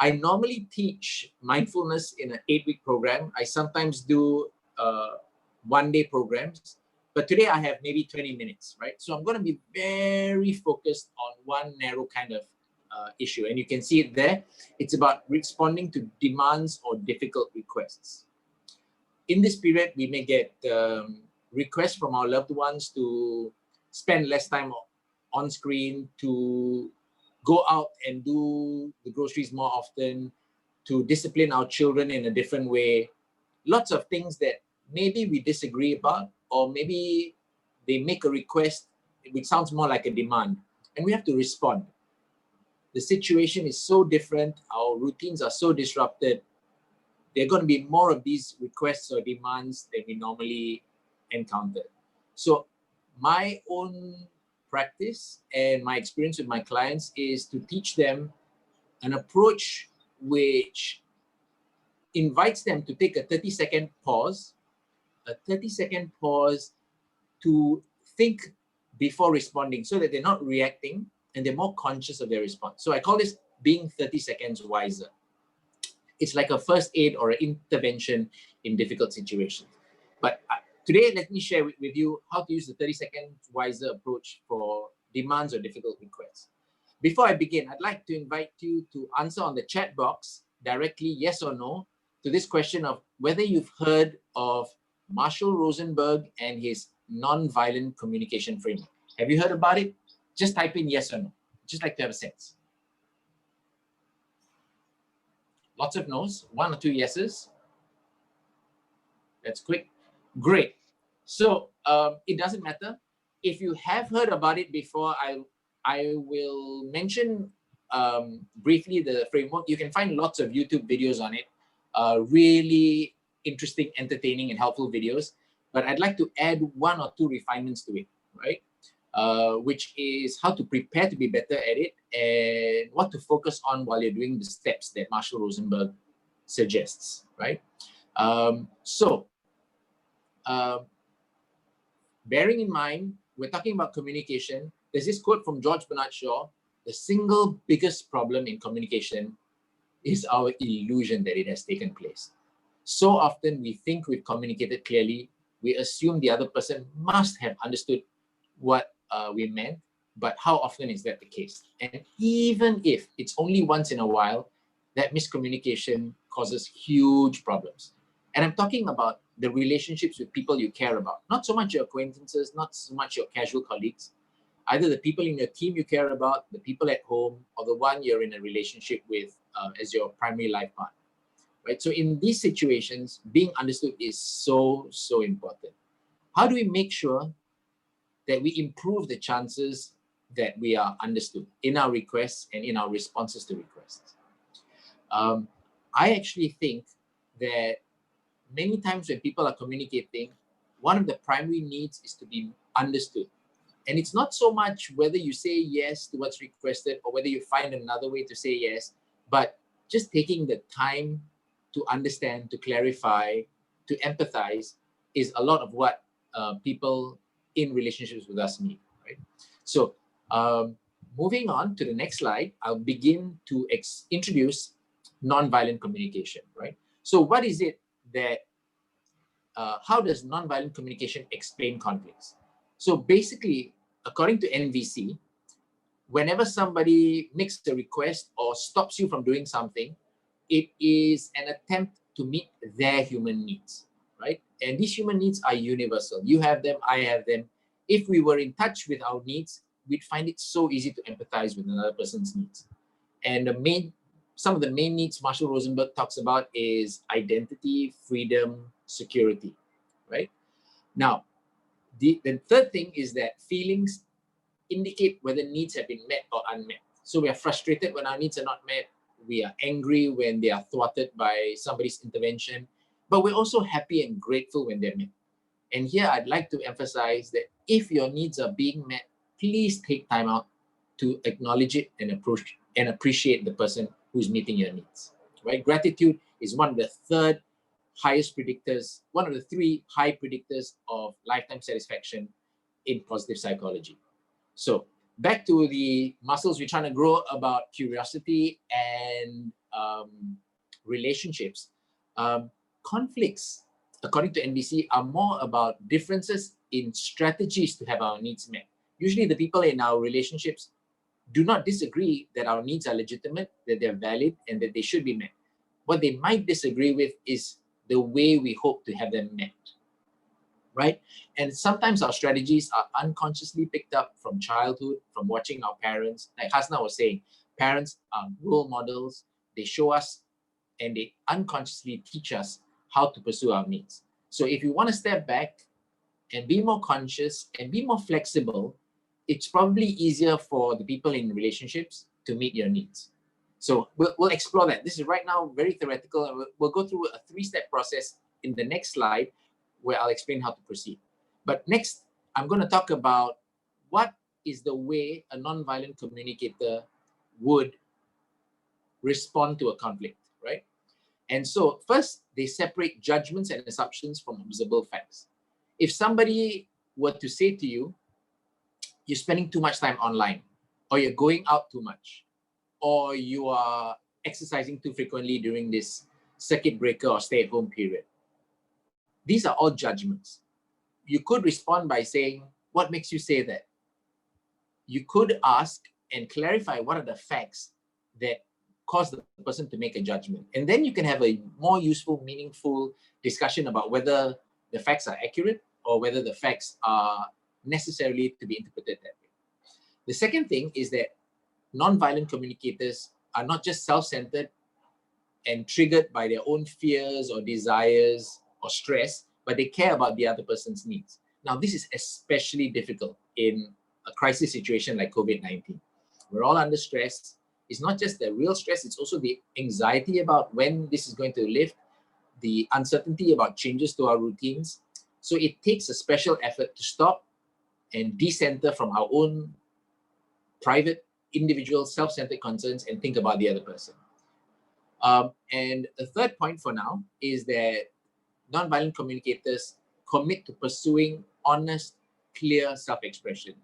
I normally teach mindfulness in an 8-week program. I sometimes do 1-day programs. But today I have maybe 20 minutes, right? So I'm going to be very focused on one narrow kind of issue. And you can see it there. It's about responding to demands or difficult requests. In this period, we may get requests from our loved ones to spend less time on screen, to go out and do the groceries more often, to discipline our children in a different way. Lots of things that maybe we disagree about, or maybe they make a request which sounds more like a demand, and we have to respond. The situation is so different, our routines are so disrupted. There are going to be more of these requests or demands than we normally encounter. So my own practice and my experience with my clients is to teach them an approach which invites them to take a 30-second pause, to think before responding, so that they're not reacting and they're more conscious of their response. So I call this being 30 seconds wiser. It's like a first aid or an intervention in difficult situations. But today, let me share with you how to use the 30 seconds wiser approach for demands or difficult requests. Before I begin, I'd like to invite you to answer on the chat box directly, yes or no, to this question of whether you've heard of Marshall Rosenberg and his non-violent communication framework. Have you heard about it? Just type in yes or no. Just like to have a sense. Lots of no's, 1 or 2 yeses. That's quick. Great. So it doesn't matter. If you have heard about it before, I will mention briefly the framework. You can find lots of YouTube videos on it. Really interesting, entertaining, and helpful videos. But I'd like to add 1 or 2 refinements to it, right? Which is how to prepare to be better at it and what to focus on while you're doing the steps that Marshall Rosenberg suggests, right? Bearing in mind, we're talking about communication. There's this quote from George Bernard Shaw: the single biggest problem in communication is our illusion that it has taken place. So often we think we've communicated clearly. We assume the other person must have understood what we meant, but how often is that the case? And even if it's only once in a while, that miscommunication causes huge problems. And I'm talking about the relationships with people you care about, not so much your acquaintances, not so much your casual colleagues, either the people in your team you care about, the people at home, or the one you're in a relationship with as your primary life partner, right? So in these situations, being understood is so, so important. How do we make sure that we improve the chances that we are understood in our requests and in our responses to requests? I actually think that many times when people are communicating, one of the primary needs is to be understood. And it's not so much whether you say yes to what's requested or whether you find another way to say yes, but just taking the time to understand, to clarify, to empathize is a lot of what people in relationships with us need, right? So moving on to the next slide, I'll begin to introduce nonviolent communication, right? So what is it that, how does nonviolent communication explain conflicts? So basically, according to NVC, whenever somebody makes a request or stops you from doing something, it is an attempt to meet their human needs, right? And these human needs are universal. You have them, I have them. If we were in touch with our needs, we'd find it so easy to empathize with another person's needs. And some of the main needs Marshall Rosenberg talks about is identity, freedom, security, right? Now, the third thing is that feelings indicate whether needs have been met or unmet. So we are frustrated when our needs are not met. We are angry when they are thwarted by somebody's intervention, but we're also happy and grateful when they're met. And here I'd like to emphasize that if your needs are being met, please take time out to acknowledge it and appreciate the person who's meeting your needs, right? Gratitude is one of the three high predictors of lifetime satisfaction in positive psychology. So back to the muscles we're trying to grow about curiosity and relationships. Conflicts according to NBC, are more about differences in strategies to have our needs met. Usually the people in our relationships do not disagree that our needs are legitimate, that they're valid, and that they should be met. What they might disagree with is the way we hope to have them met, right? And sometimes our strategies are unconsciously picked up from childhood, from watching our parents. Like Hasnah was saying, parents are role models. They show us and they unconsciously teach us how to pursue our needs. So if you want to step back and be more conscious and be more flexible, it's probably easier for the people in relationships to meet your needs. So we'll explore that. This is right now very theoretical, and we'll go through a 3-step process in the next slide where I'll explain how to proceed. But next, I'm going to talk about what is the way a non-violent communicator would respond to a conflict, right? And so first, they separate judgments and assumptions from observable facts. If somebody were to say to you, you're spending too much time online, or you're going out too much, or you are exercising too frequently during this circuit breaker or stay-at-home period, these are all judgments. You could respond by saying, what makes you say that? You could ask and clarify what are the facts that cause the person to make a judgment. And then you can have a more useful, meaningful discussion about whether the facts are accurate or whether the facts are necessarily to be interpreted that way. The second thing is that non-violent communicators are not just self-centered and triggered by their own fears or desires or stress, but they care about the other person's needs. Now, this is especially difficult in a crisis situation like COVID-19. We're all under stress. It's not just the real stress, it's also the anxiety about when this is going to lift, the uncertainty about changes to our routines. So it takes a special effort to stop and decenter from our own private, individual, self-centered concerns and think about the other person. And a third point for now is that non-violent communicators commit to pursuing honest, clear self-expression.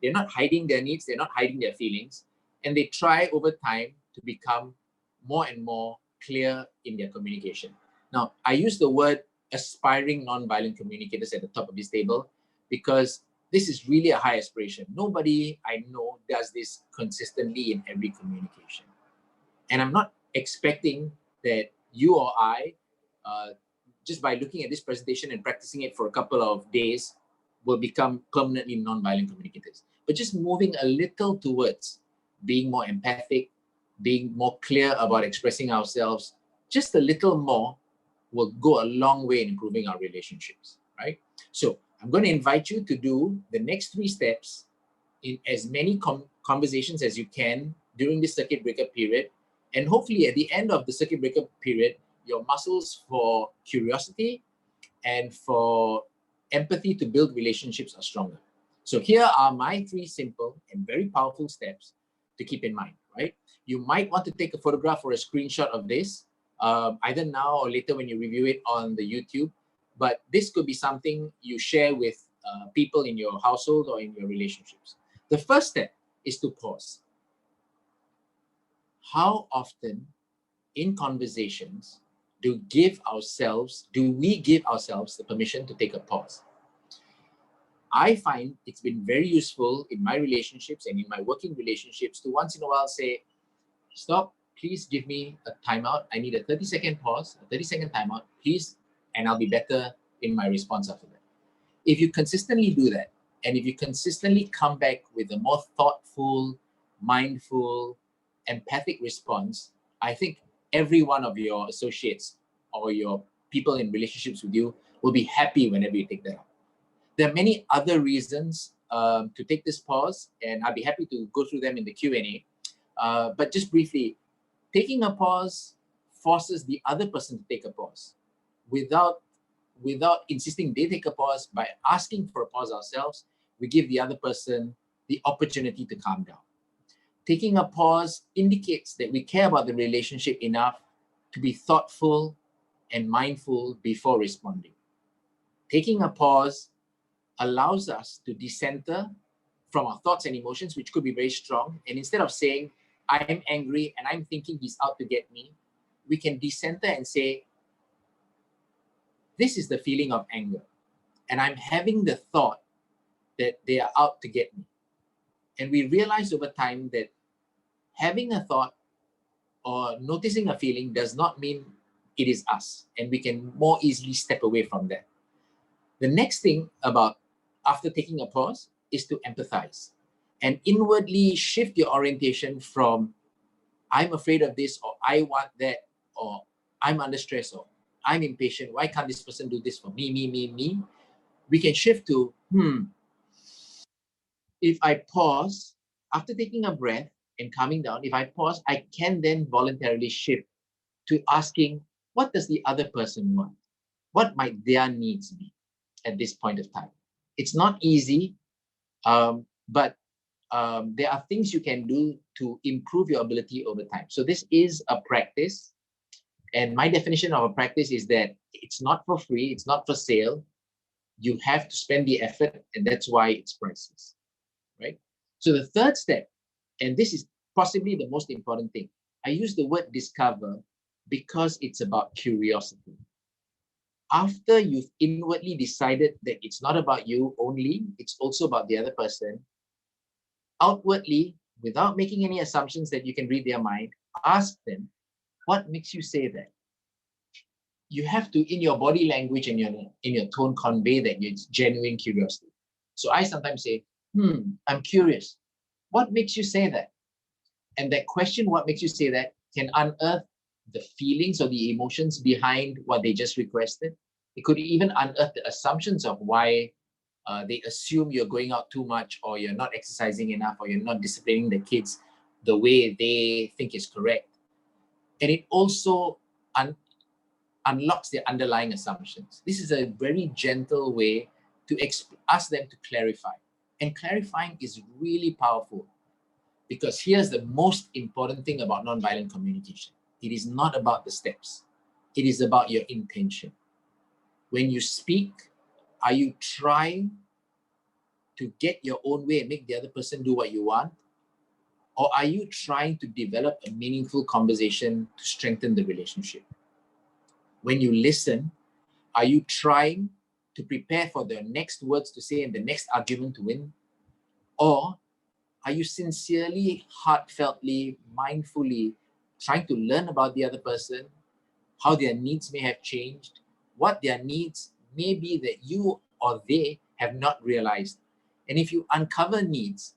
They're not hiding their needs, they're not hiding their feelings, and they try over time to become more and more clear in their communication. Now, I use the word aspiring non-violent communicators at the top of this table because this is really a high aspiration. Nobody I know does this consistently in every communication. And I'm not expecting that you or I, just by looking at this presentation and practicing it for a couple of days, will become permanently non-violent communicators. But just moving a little towards being more empathic, being more clear about expressing ourselves, just a little more will go a long way in improving our relationships, right? So I'm going to invite you to do the next 3 steps in as many conversations as you can during this circuit breaker period. And hopefully at the end of the circuit breaker period, your muscles for curiosity and for empathy to build relationships are stronger. So here are my 3 simple and very powerful steps to keep in mind, right? You might want to take a photograph or a screenshot of this, either now or later when you review it on the YouTube. But this could be something you share with people in your household or in your relationships. The first step is to pause. How often in conversations do we give ourselves the permission to take a pause? I find it's been very useful in my relationships and in my working relationships to once in a while say, stop, please give me a timeout. I need a 30-second pause, a 30-second timeout, please, and I'll be better in my response after that. If you consistently do that, and if you consistently come back with a more thoughtful, mindful, empathic response, I think every one of your associates or your people in relationships with you will be happy whenever you take that up. There are many other reasons to take this pause, and I'll be happy to go through them in the Q&A. But just briefly, taking a pause forces the other person to take a pause. Without insisting they take a pause, by asking for a pause ourselves, we give the other person the opportunity to calm down. Taking a pause indicates that we care about the relationship enough to be thoughtful and mindful before responding. Taking a pause allows us to decenter from our thoughts and emotions, which could be very strong. And instead of saying, I'm angry and I'm thinking he's out to get me, we can decenter and say, this is the feeling of anger. And I'm having the thought that they are out to get me. And we realize over time that having a thought or noticing a feeling does not mean it is us. And we can more easily step away from that. The next thing about after taking a pause is to empathize and inwardly shift your orientation from I'm afraid of this, or I want that, or I'm under stress, or I'm impatient. Why can't this person do this for me, me, me, me? We can shift to, if I pause, after taking a breath and calming down, if I pause, I can then voluntarily shift to asking, what does the other person want? What might their needs be at this point of time? It's not easy, but there are things you can do to improve your ability over time. So this is a practice. And my definition of a practice is that it's not for free, it's not for sale. You have to spend the effort, and that's why it's priceless, right? So the third step, and this is possibly the most important thing, I use the word discover because it's about curiosity. After you've inwardly decided that it's not about you only, it's also about the other person, outwardly, without making any assumptions that you can read their mind, ask them, what makes you say that? You have to, in your body language and in your tone, convey that it's genuine curiosity. So I sometimes say, I'm curious. What makes you say that? And that question, what makes you say that, can unearth the feelings or the emotions behind what they just requested. It could even unearth the assumptions of why they assume you're going out too much, or you're not exercising enough, or you're not disciplining the kids the way they think is correct. And it also unlocks their underlying assumptions. This is a very gentle way to ask them to clarify. And clarifying is really powerful, because here's the most important thing about nonviolent communication. It is not about the steps. It is about your intention. When you speak, are you trying to get your own way and make the other person do what you want? Or are you trying to develop a meaningful conversation to strengthen the relationship? When you listen, are you trying to prepare for the next words to say and the next argument to win? Or are you sincerely, heartfeltly, mindfully trying to learn about the other person, how their needs may have changed, what their needs may be that you or they have not realized? And if you uncover needs,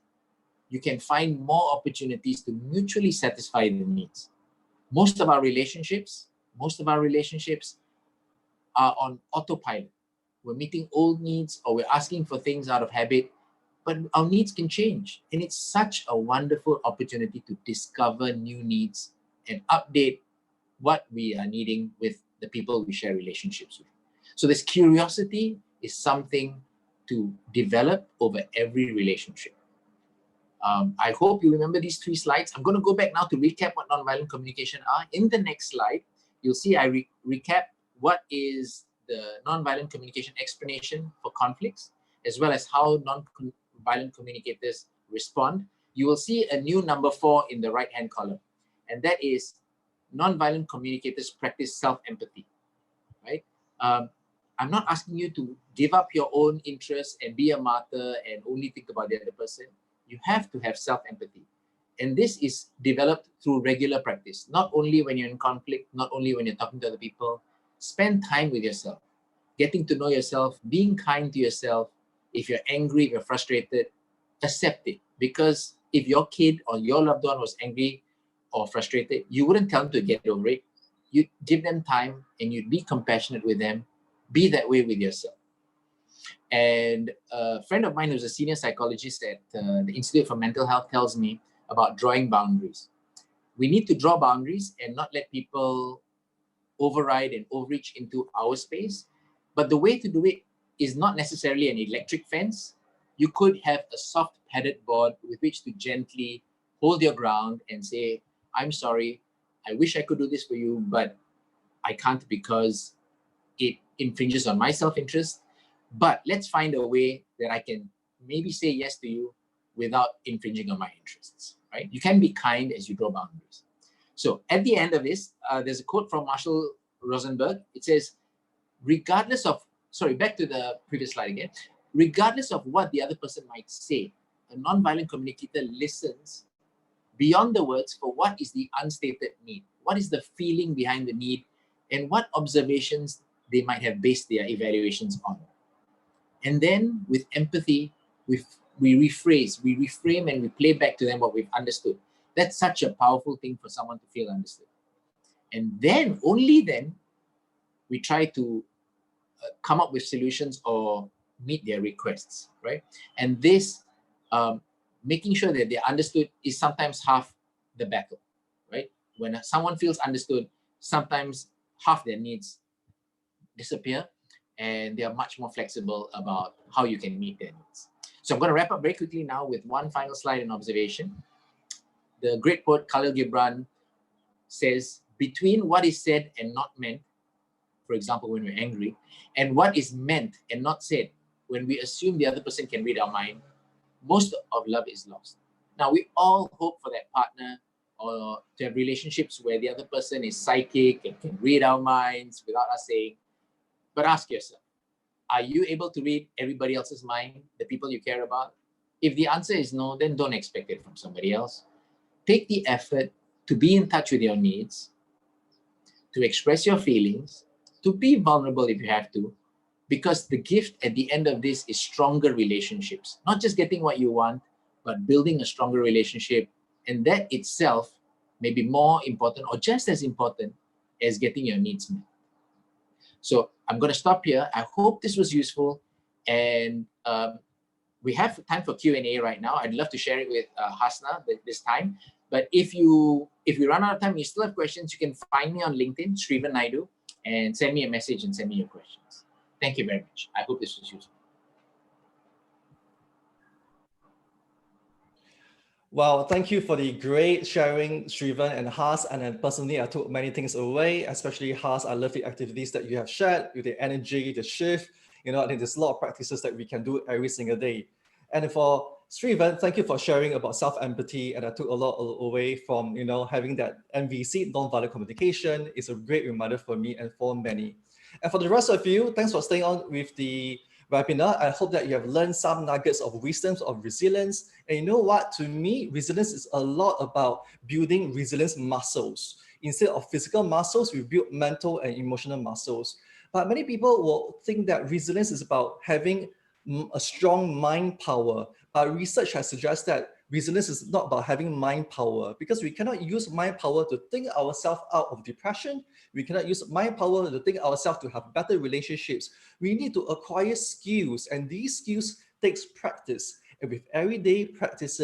you can find more opportunities to mutually satisfy the needs. Most of our relationships are on autopilot. We're meeting old needs, or we're asking for things out of habit, but our needs can change. And it's such a wonderful opportunity to discover new needs and update what we are needing with the people we share relationships with. So this curiosity is something to develop over every relationship. I hope you remember these 3 slides. I'm going to go back now to recap what nonviolent communication are. In the next slide, you'll see I recap what is the nonviolent communication explanation for conflicts, as well as how nonviolent communicators respond. You will see a new number 4 in the right-hand column, and that is nonviolent communicators practice self-empathy, right? I'm not asking you to give up your own interests and be a martyr and only think about the other person. You have to have self-empathy. And this is developed through regular practice, not only when you're in conflict, not only when you're talking to other people. Spend time with yourself, getting to know yourself, being kind to yourself. If you're angry, if you're frustrated, accept it. Because if your kid or your loved one was angry or frustrated, you wouldn't tell them to get over it. You'd give them time and you'd be compassionate with them. Be that way with yourself. And a friend of mine who's a senior psychologist at the Institute for Mental Health tells me about drawing boundaries. We need to draw boundaries and not let people override and overreach into our space. But the way to do it is not necessarily an electric fence. You could have a soft padded board with which to gently hold your ground and say, I'm sorry, I wish I could do this for you, but I can't because it infringes on my self-interest. But let's find a way that I can maybe say yes to you without infringing on my interests, right? You can be kind as you draw boundaries. So at the end of this, there's a quote from Marshall Rosenberg. It says, regardless of, sorry, back to the previous slide again, regardless of what the other person might say, a non-violent communicator listens beyond the words for what is the unstated need, what is the feeling behind the need, and what observations they might have based their evaluations on. And then with empathy, we rephrase, we reframe, and we play back to them what we've understood. That's such a powerful thing for someone to feel understood. And then, only then, we try to come up with solutions or meet their requests, right? And this, making sure that they're understood is sometimes half the battle, right? When someone feels understood, sometimes half their needs disappear, and they are much more flexible about how you can meet their needs. So I'm going to wrap up very quickly now with one final slide and observation. The great poet Khalil Gibran says, between what is said and not meant, for example, when we're angry, and what is meant and not said, when we assume the other person can read our mind, most of love is lost. Now, we all hope for that partner or to have relationships where the other person is psychic and can read our minds without us saying. But ask yourself, are you able to read everybody else's mind, the people you care about? If the answer is no, then don't expect it from somebody else. Take the effort to be in touch with your needs, to express your feelings, to be vulnerable if you have to, because the gift at the end of this is stronger relationships. Not just getting what you want, but building a stronger relationship. And that itself may be more important or just as important as getting your needs met. So I'm going to stop here. I hope this was useful. And we have time for Q&A right now. I'd love to share it with Hasnah this time. But if we run out of time, you still have questions, you can find me on LinkedIn, Sriven Naidu, and send me a message and send me your questions. Thank you very much. I hope this was useful. Well, thank you for the great sharing, Sriven and Has. And then personally, I took many things away, especially Has. I love the activities that you have shared with the energy, the shift. You know, I think there's a lot of practices that we can do every single day. And for Sriven, thank you for sharing about self-empathy. And I took a lot away from, you know, having that NVC, non-violent communication. Is a great reminder for me and for many. And for the rest of you, thanks for staying on with the webinar. I hope that you have learned some nuggets of wisdoms of resilience. And you know what? To me, resilience is a lot about building resilience muscles. Instead of physical muscles, we build mental and emotional muscles. But many people will think that resilience is about having a strong mind power. But research has suggested that resilience is not about having mind power, because we cannot use mind power to think ourselves out of depression. We cannot use mind power to think ourselves to have better relationships. We need to acquire skills, and these skills takes practice. And with everyday practice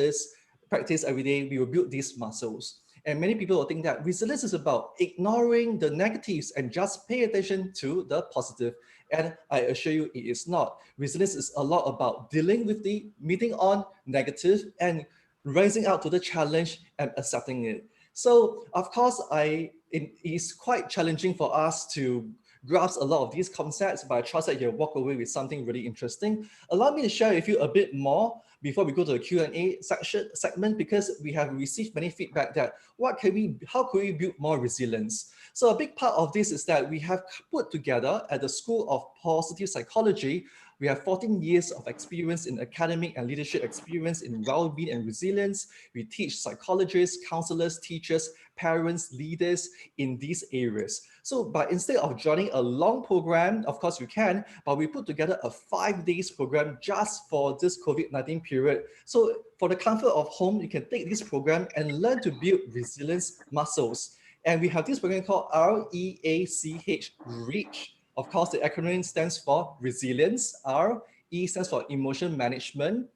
every day, we will build these muscles. And many people will think that resilience is about ignoring the negatives and just pay attention to the positive. And I assure you it is not. Resilience is a lot about dealing with the meeting on negative and rising out to the challenge and accepting it. So of course, it is quite challenging for us to grasp a lot of these concepts, but I trust that you'll walk away with something really interesting. Allow me to share with you a bit more before we go to the Q&A segment, because we have received many feedback that how can we build more resilience? So a big part of this is that we have put together at the School of Positive Psychology, we have 14 years of experience in academic and leadership experience in well-being and resilience. We teach psychologists, counselors, teachers, parents, leaders in these areas. So, but instead of joining a long program, of course you can, but we put together a 5 days program just for this COVID-19 period. So for the comfort of home, you can take this program and learn to build resilience muscles. And we have this program called REACH, REACH. Of course, the acronym stands for resilience. R, E stands for emotion management.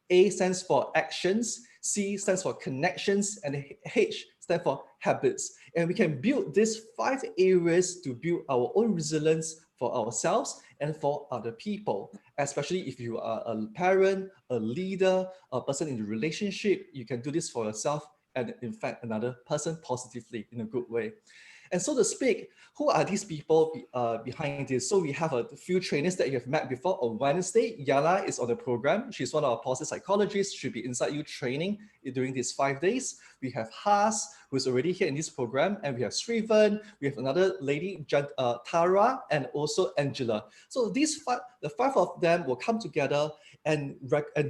A stands for actions. C stands for connections. And H stands for habits. And we can build these 5 areas to build our own resilience for ourselves and for other people. Especially if you are a parent, a leader, a person in a relationship, you can do this for yourself and in fact another person positively in a good way. And so to speak, who are these people behind this? So we have a few trainers that you have met before. On Wednesday, Yala is on the program. She's one of our positive psychologists. She'll be inside you training during these 5 days. We have Has, who's already here in this program, and we have Sriven, we have another lady, Tara, and also Angela. So the five of them will come together and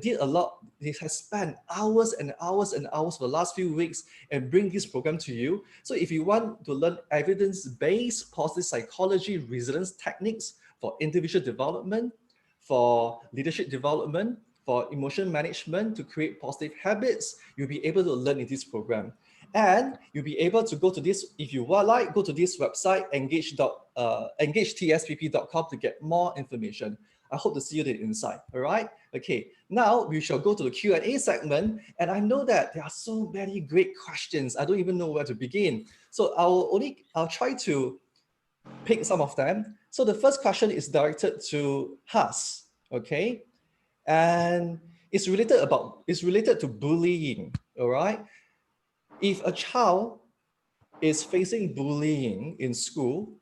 did a lot. They have spent hours and hours and hours for the last few weeks and bring this program to you. So if you want to learn evidence-based positive psychology resilience techniques for individual development, for leadership development, for emotion management, to create positive habits, you'll be able to learn in this program. And you'll be able to go to this, if you would like, go to this website, engagetSPP.com to get more information. I hope to see you inside, all right? Okay, now we shall go to the Q&A segment, and I know that there are so many great questions. I don't even know where to begin. So I'll try to pick some of them. So the first question is directed to Has, okay? And it's related to bullying, all right? If a child is facing bullying in school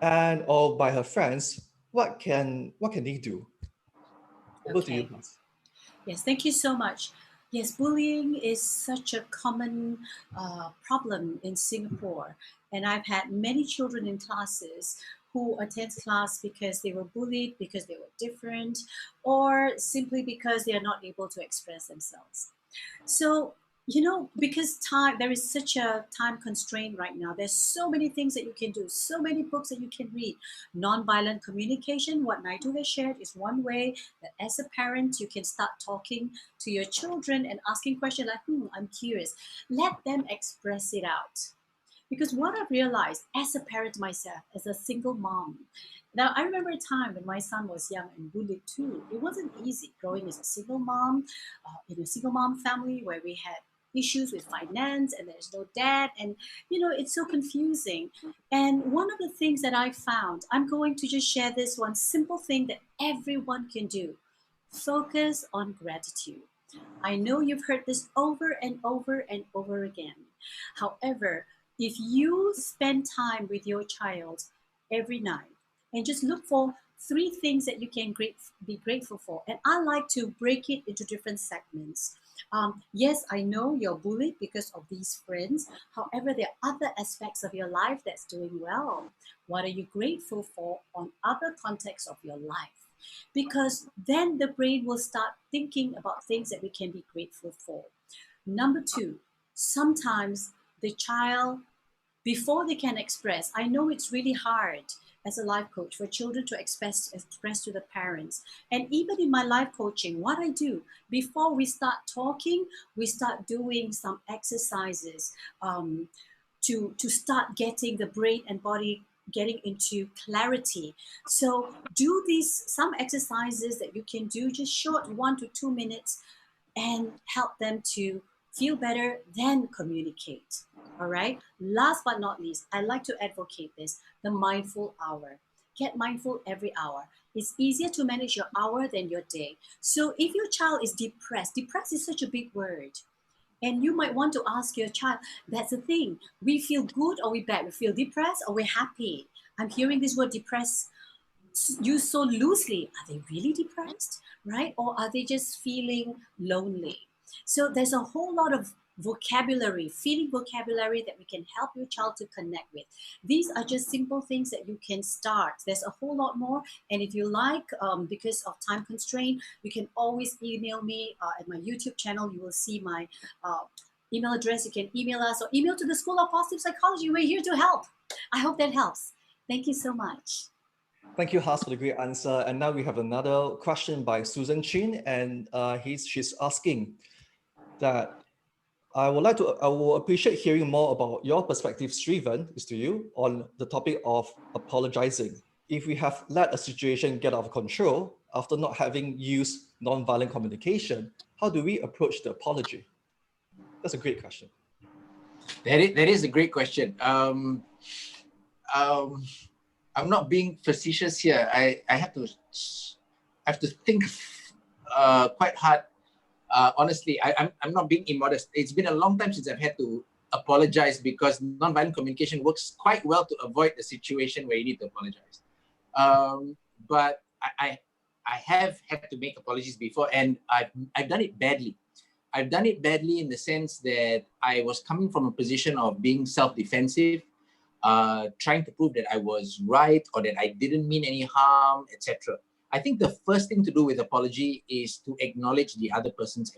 or by her friends, what can they do? Over to you, Has. Yes, thank you so much. Yes, bullying is such a common problem in Singapore. And I've had many children in classes who attend class because they were bullied, because they were different, or simply because they are not able to express themselves. So, because there is such a time constraint right now. There's so many things that you can do, so many books that you can read. Nonviolent communication, what Naidu has shared, is one way that as a parent, you can start talking to your children and asking questions like, I'm curious. Let them express it out. Because what I've realized as a parent myself, as a single mom, now I remember a time when my son was young and bullied too. It wasn't easy growing as a single mom, in a single mom family where we had issues with finance and there's no dad, and it's so confusing. And one of the things that I found, I'm going to just share this one simple thing that everyone can do: focus on gratitude. I know you've heard this over and over and over again. However, if you spend time with your child every night and just look for 3 things that you can be grateful for, and I like to break it into different segments. Yes, I know you're bullied because of these friends. However, there are other aspects of your life that's doing well. What are you grateful for on other contexts of your life? Because then the brain will start thinking about things that we can be grateful for. Number 2, sometimes the child, before they can express, I know it's really hard as a life coach for children to express to the parents. And even in my life coaching, what I do, before we start talking, we start doing some exercises to start getting the brain and body getting into clarity. So do some exercises that you can do, just short 1 to 2 minutes, and help them to feel better, then communicate. All right. Last but not least, I like to advocate this: the mindful hour. Get mindful every hour. It's easier to manage your hour than your day. So if your child is depressed is such a big word. And you might want to ask your child, that's the thing. We feel good or we bad? We feel depressed or we're happy? I'm hearing this word depressed used so loosely. Are they really depressed, right? Or are they just feeling lonely? So there's a whole lot of feeling vocabulary that we can help your child to connect with. These are just simple things that you can start. There's a whole lot more. And if you like, because of time constraint, you can always email me at my YouTube channel. You will see my email address. You can email us or email to the School of Positive Psychology. We're here to help. I hope that helps. Thank you so much. Thank you, Has, for the great answer. And now we have another question by Susan Chin, and she's asking that I will appreciate hearing more about your perspective, Sriven, is to you, on the topic of apologizing. If we have let a situation get out of control after not having used nonviolent communication, how do we approach the apology? That's a great question. That is a great question. I'm not being facetious here. I have to think quite hard. Honestly, I'm not being immodest. It's been a long time since I've had to apologize, because nonviolent communication works quite well to avoid the situation where you need to apologize. But I have had to make apologies before, and I've done it badly. I've done it badly in the sense that I was coming from a position of being self-defensive, trying to prove that I was right or that I didn't mean any harm, etc. I think the first thing to do with apology is to acknowledge the other person's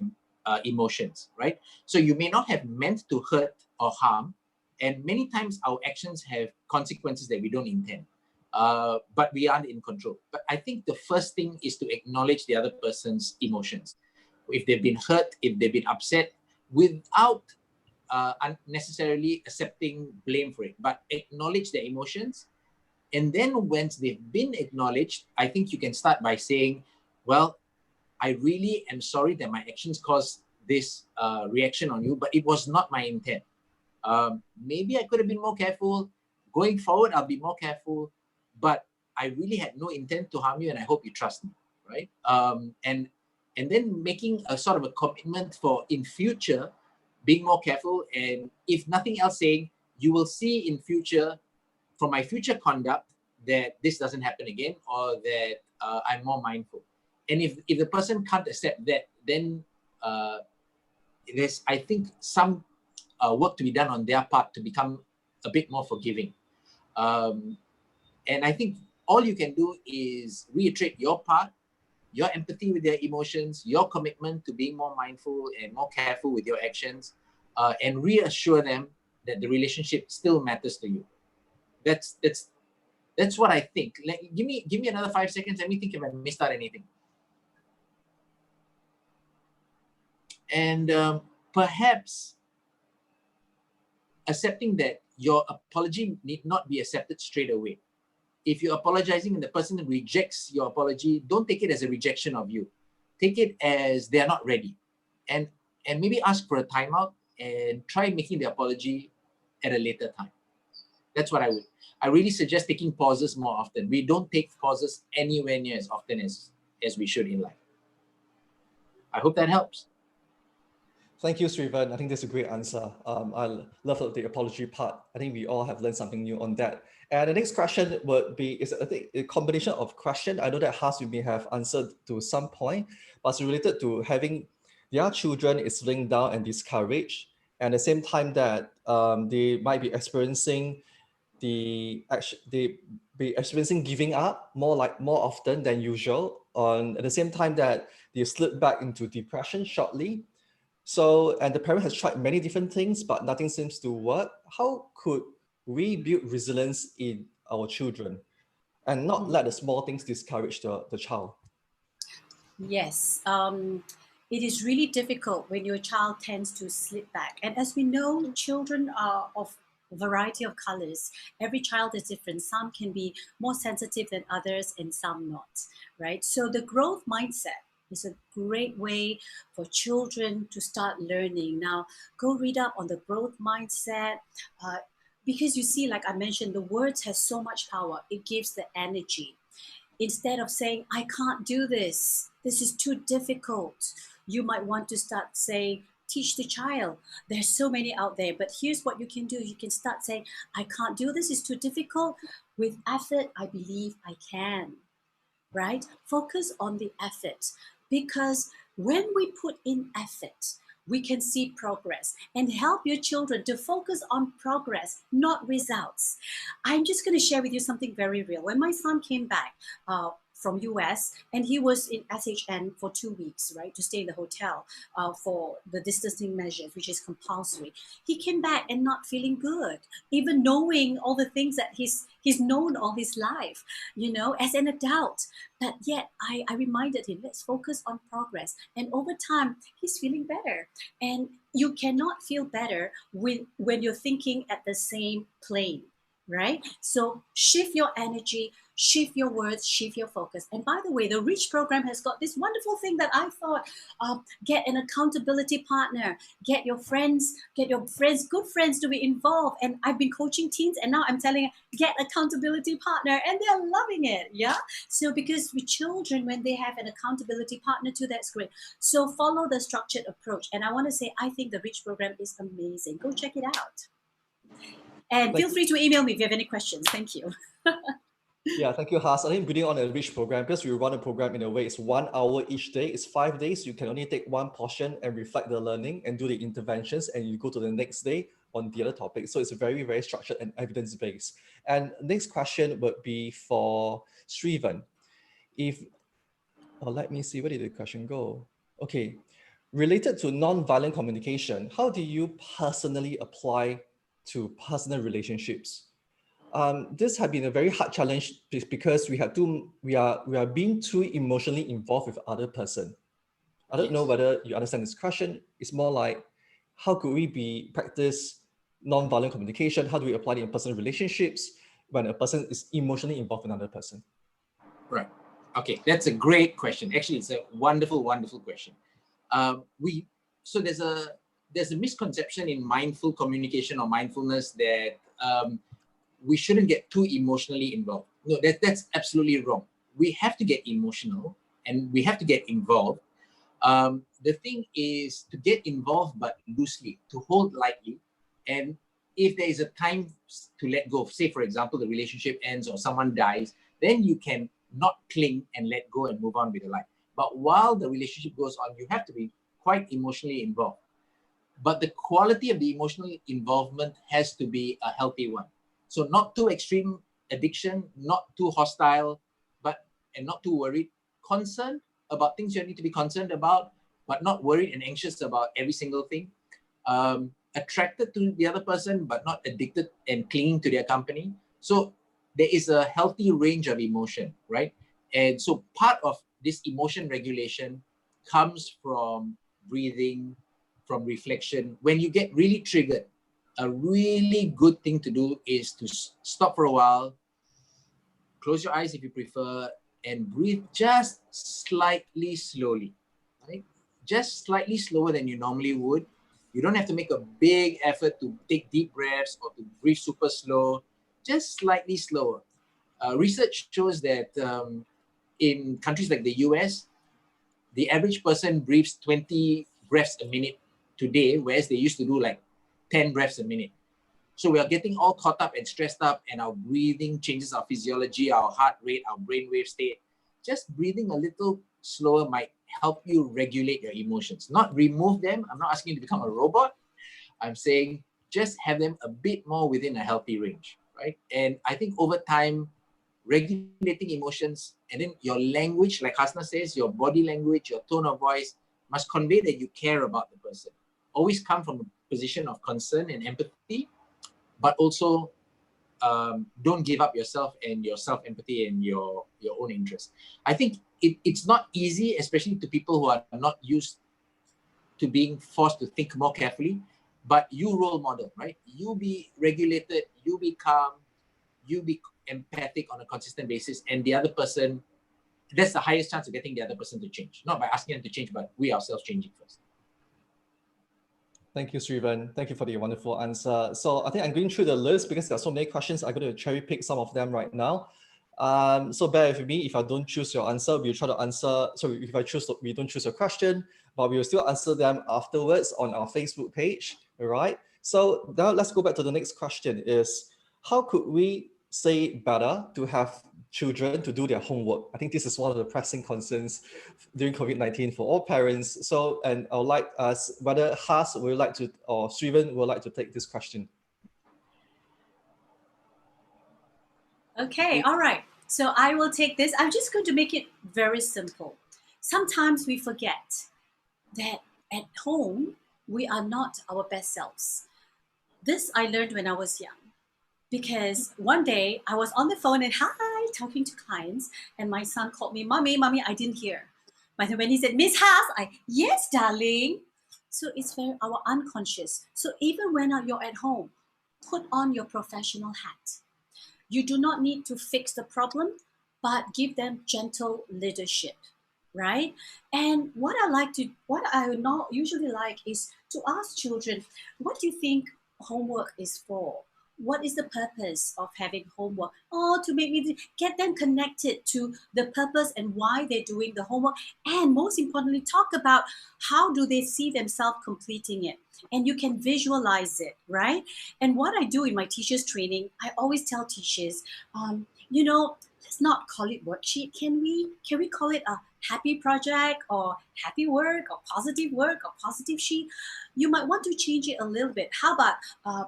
emotions, right? So you may not have meant to hurt or harm, and many times our actions have consequences that we don't intend, but we aren't in control. But I think the first thing is to acknowledge the other person's emotions. If they've been hurt, if they've been upset, without unnecessarily accepting blame for it, but acknowledge their emotions. And then once they've been acknowledged, I think you can start by saying, well, I really am sorry that my actions caused this reaction on you, but it was not my intent. Maybe I could have been more careful. Going forward, I'll be more careful, but I really had no intent to harm you, and I hope you trust me, right? And then making a sort of a commitment for in future, being more careful, and if nothing else, saying you will see in future from my future conduct that this doesn't happen again, or that I'm more mindful. And if the person can't accept that, then there's, I think, some work to be done on their part to become a bit more forgiving. And I think all you can do is reiterate your part, your empathy with their emotions, your commitment to being more mindful and more careful with your actions, and reassure them that the relationship still matters to you. That's what I think. Give me another 5 seconds. Let me think if I missed out anything. And perhaps accepting that your apology need not be accepted straight away. If you're apologizing and the person rejects your apology, don't take it as a rejection of you. Take it as they're not ready. And maybe ask for a timeout and try making the apology at a later time. That's what I would. I really suggest taking pauses more often. We don't take pauses anywhere near as often as we should in life. I hope that helps. Thank you, Sriven. I think that's a great answer. I love the apology part. I think we all have learned something new on that. And the next question would be, I think, a combination of question. I know that Has, you may have answered to some point, but it's related to having their children is feeling down and discouraged, and at the same time that they might be experiencing giving up more often than usual. At the same time that they slip back into depression shortly. So, and the parent has tried many different things, but nothing seems to work. How could we build resilience in our children and not let the small things discourage the child? Yes. It is really difficult when your child tends to slip back. And as we know, children are of a variety of colors. Every child is different. Some can be more sensitive than others and some not, right? So the growth mindset is a great way for children to start learning. Now, go read up on the growth mindset, because you see, like I mentioned, the words has so much power. It gives the energy. Instead of saying, I can't do this, this is too difficult, you might want to start saying, teach the child. There's so many out there, but here's what you can do. You can start saying, I can't do this, it's too difficult. With effort, I believe I can, right? Focus on the effort, because when we put in effort, we can see progress, and help your children to focus on progress, not results. I'm just going to share with you something very real. When my son came back from US, and he was in SHN for 2 weeks, right, to stay in the hotel for the distancing measures, which is compulsory. He came back and not feeling good, even knowing all the things that he's known all his life, you know, as an adult. But yet I reminded him, let's focus on progress. And over time, he's feeling better. And you cannot feel better when you're thinking at the same plane, right? So shift your energy, shift your words, shift your focus. And by the way, the REACH program has got this wonderful thing that I thought, get an accountability partner, get your friends, good friends to be involved. And I've been coaching teens, and now I'm telling you, get accountability partner, and they're loving it. Yeah. So because with children, when they have an accountability partner too, that's great. So follow the structured approach. And I want to say, I think the REACH program is amazing. Go check it out. And feel free to email me if you have any questions. Thank you. Yeah, thank you, Has. I think building on a rich program, because we run a program in a way, it's 1 hour each day, it's 5 days. You can only take one portion and reflect the learning and do the interventions, and you go to the next day on the other topic. So it's very, very structured and evidence-based. And next question would be for Sriven. Let me see, where did the question go? Okay, related to non-violent communication, how do you personally apply to personal relationships? This has been a very hard challenge because we are being too emotionally involved with other person. I don't know Yes. whether you understand this question. It's more like, how could we practice non-violent communication? How do we apply it in personal relationships when a person is emotionally involved with another person? Right. Okay, that's a great question. Actually, it's a wonderful, wonderful question. So there's a misconception in mindful communication or mindfulness that we shouldn't get too emotionally involved. No, that's absolutely wrong. We have to get emotional and we have to get involved. The thing is to get involved, but loosely, to hold lightly. And if there is a time to let go, say, for example, the relationship ends or someone dies, then you can not cling and let go and move on with your life. But while the relationship goes on, you have to be quite emotionally involved. But the quality of the emotional involvement has to be a healthy one. So not too extreme addiction, not too hostile, and not too worried. Concerned about things you need to be concerned about, but not worried and anxious about every single thing. Attracted to the other person, but not addicted and clinging to their company. So there is a healthy range of emotion, right? And so part of this emotion regulation comes from breathing, from reflection. When you get really triggered, a really good thing to do is to stop for a while, close your eyes if you prefer, and breathe just slightly slowly, right? Just slightly slower than you normally would. You don't have to make a big effort to take deep breaths or to breathe super slow, just slightly slower. Research shows that in countries like the US, the average person breathes 20 breaths a minute today, whereas they used to do like 10 breaths a minute. So we are getting all caught up and stressed up, and our breathing changes our physiology, our heart rate, our brainwave state. Just breathing a little slower might help you regulate your emotions, not remove them. I'm not asking you to become a robot. I'm saying just have them a bit more within a healthy range, right? And I think over time, regulating emotions, and then your language, like Hasnah says, your body language, your tone of voice must convey that you care about the person. Always come from a position of concern and empathy, but also don't give up yourself and your self-empathy and your own interests. I think it's not easy, especially to people who are not used to being forced to think more carefully, but you role model, right? You be regulated, you be calm, you be empathic on a consistent basis, and the other person, that's the highest chance of getting the other person to change. Not by asking them to change, but we ourselves changing first. Thank you, Sriven. Thank you for the wonderful answer. So I think I'm going through the list because there are so many questions. I'm going to cherry pick some of them right now. So bear with me if I don't choose your answer. We'll try to answer. So if we don't choose your question, but we will still answer them afterwards on our Facebook page. All right. So now let's go back to the next question: is how could we say it better to have children to do their homework? I think this is one of the pressing concerns during COVID-19 for all parents. So, and I would like us, whether Has would like to, or Sriven would like to take this question. Okay, all right. So I will take this. I'm just going to make it very simple. Sometimes we forget that at home, we are not our best selves. This I learned when I was young because one day I was on the phone and hi, talking to clients, and my son called me, Mommy, Mommy, I didn't hear. But when he said, Miss Has, yes, darling. So it's very our unconscious. So even when you're at home, put on your professional hat. You do not need to fix the problem, but give them gentle leadership, right? And what I would not usually like is to ask children, what do you think homework is for? What is the purpose of having homework? Oh, to make me get them connected to the purpose and why they're doing the homework. And most importantly, talk about how do they see themselves completing it. And you can visualize it, right? And what I do in my teachers training, I always tell teachers, You know, let's not call it worksheet, can we? Can we call it a happy project or happy work or positive sheet? You might want to change it a little bit. How about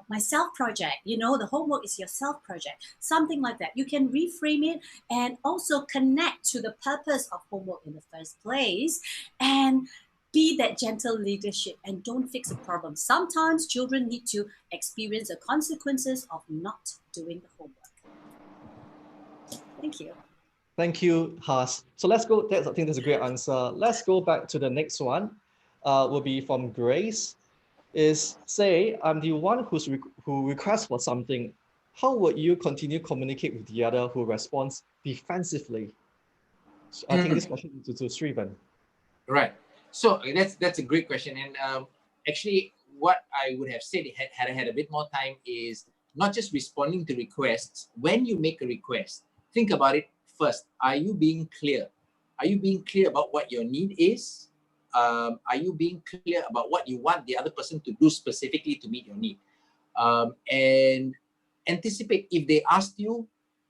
my self project? You know, the homework is your self project, something like that. You can reframe it and also connect to the purpose of homework in the first place, and be that gentle leadership and don't fix a problem. Sometimes children need to experience the consequences of not doing the homework. Thank you. Thank you, Has. So let's go. I think that's a great answer. Let's go back to the next one. Will be from Grace. Is say I'm the one who requests for something. How would you continue communicate with the other who responds defensively? So I think this question is to Sriven. Right. So that's a great question. And actually, what I would have said had I had a bit more time is not just responding to requests. When you make a request, think about it first. Are you being clear? Are you being clear about what your need is? Are you being clear about what you want the other person to do specifically to meet your need? And anticipate if they asked you,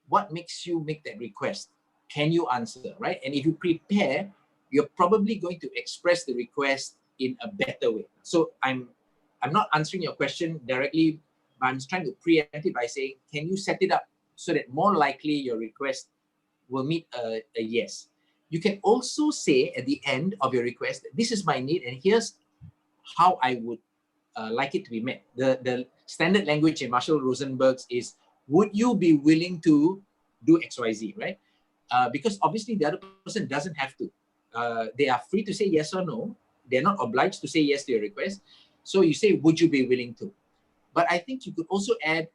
what makes you make that request? Can you answer, right? And if you prepare, you're probably going to express the request in a better way. So I'm not answering your question directly, but I'm trying to preempt it by saying, can you set it up so that more likely your request will meet a yes? You can also say at the end of your request, this is my need, and here's how I would like it to be met. The standard language in Marshall Rosenberg's is, would you be willing to do XYZ, right? Because obviously the other person doesn't have to. They are free to say yes or no. They're not obliged to say yes to your request. So you say, would you be willing to? But I think you could also add,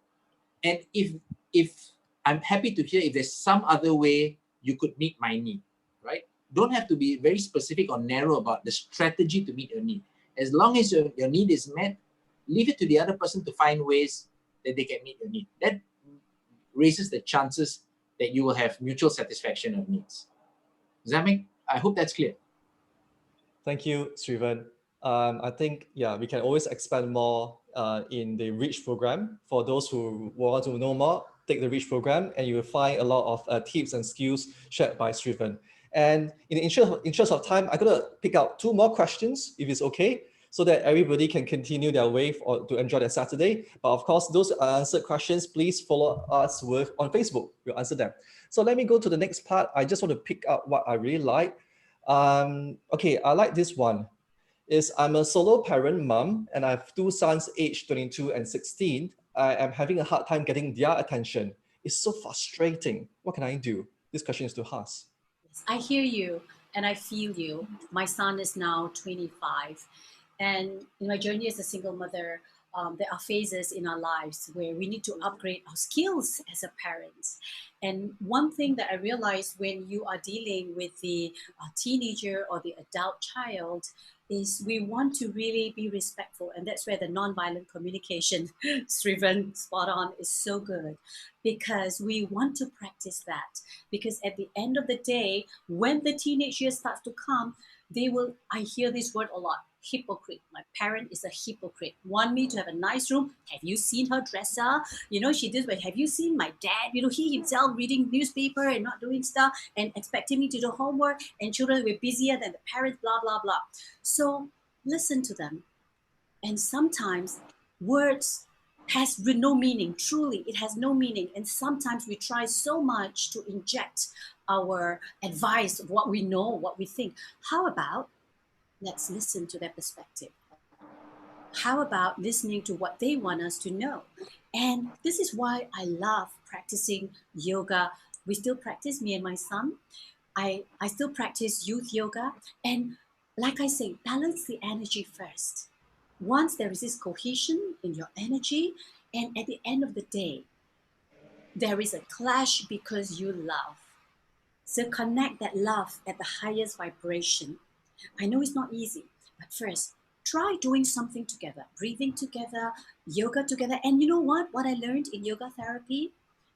and if I'm happy to hear if there's some other way you could meet my need, right? Don't have to be very specific or narrow about the strategy to meet your need. As long as your need is met, leave it to the other person to find ways that they can meet your need. That raises the chances that you will have mutual satisfaction of needs. Does that make? I hope that's clear. Thank you, Sriven. I think, yeah, we can always expand more in the REACH program. For those who want to know more, take the REACH program and you will find a lot of tips and skills shared by Sriven. And in the interest of time, I'm going to pick out 2 more questions, if it's okay, so that everybody can continue their wave or to enjoy their Saturday. But of course, those unanswered questions, please follow us on Facebook. We'll answer them. So let me go to the next part. I just want to pick up what I really like. Okay, I like this one. I'm a solo parent mom and I have 2 sons aged 22 and 16. I am having a hard time getting their attention. It's so frustrating. What can I do? This question is to Has. I hear you and I feel you. My son is now 25. And in my journey as a single mother, there are phases in our lives where we need to upgrade our skills as a parent. And one thing that I realized when you are dealing with the teenager or the adult child is we want to really be respectful. And that's where the nonviolent communication, Sriven, spot on, is so good, because we want to practice that. Because at the end of the day, when the teenage years starts to come, they will, I hear this word a lot, hypocrite. My parent is a hypocrite. Want me to have a nice room. Have you seen her dresser? You know, she did, but have you seen my dad? You know, he himself reading newspaper and not doing stuff and expecting me to do homework, and children were busier than the parents, blah, blah, blah. So listen to them. And sometimes words has no meaning. Truly, it has no meaning. And sometimes we try so much to inject our advice of what we know, what we think. How about let's listen to their perspective? How about listening to what they want us to know? And this is why I love practicing yoga. We still practice, me and my son. I still practice youth yoga. And like I say, balance the energy first. Once there is this cohesion in your energy, and at the end of the day, there is a clash because you love. So connect that love at the highest vibration. I know it's not easy, but first, try doing something together, breathing together, yoga together. And you know what? What I learned in yoga therapy,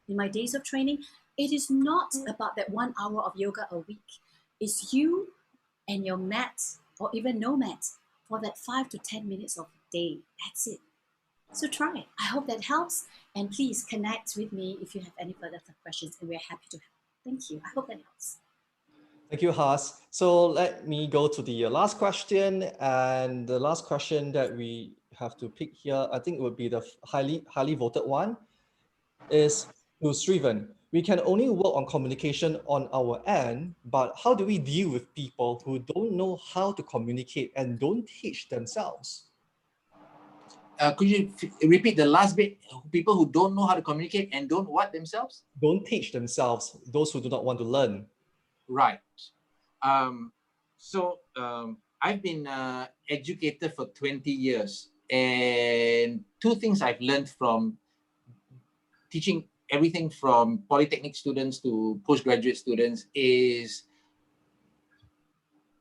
in my days of training, it is not about that 1 hour of yoga a week. It's you and your mat, or even no mat, for that 5 to 10 minutes of the day. That's it. So try it. I hope that helps. And please connect with me if you have any further questions, and we're happy to help. Thank you. I hope that helps. Thank you, Has. So let me go to the last question. And the last question that we have to pick here, I think it would be the highly voted one, is to Sriven. We can only work on communication on our end, but how do we deal with people who don't know how to communicate and don't teach themselves? Could you repeat the last bit? People who don't know how to communicate and don't what themselves? Don't teach themselves, those who do not want to learn. Right. I've been educator for 20 years, and two things I've learned from teaching everything from polytechnic students to postgraduate students is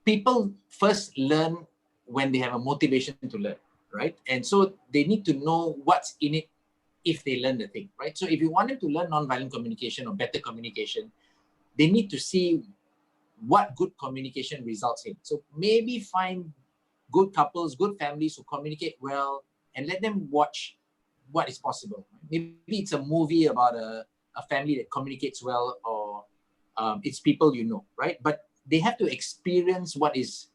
people first learn when they have a motivation to learn, right? And so they need to know what's in it if they learn the thing, right? So if you want them to learn nonviolent communication or better communication, they need to see what good communication results in. So maybe find good couples, good families who communicate well, and let them watch what is possible. Maybe it's a movie about a family that communicates well, or it's people you know, right? But they have to experience what is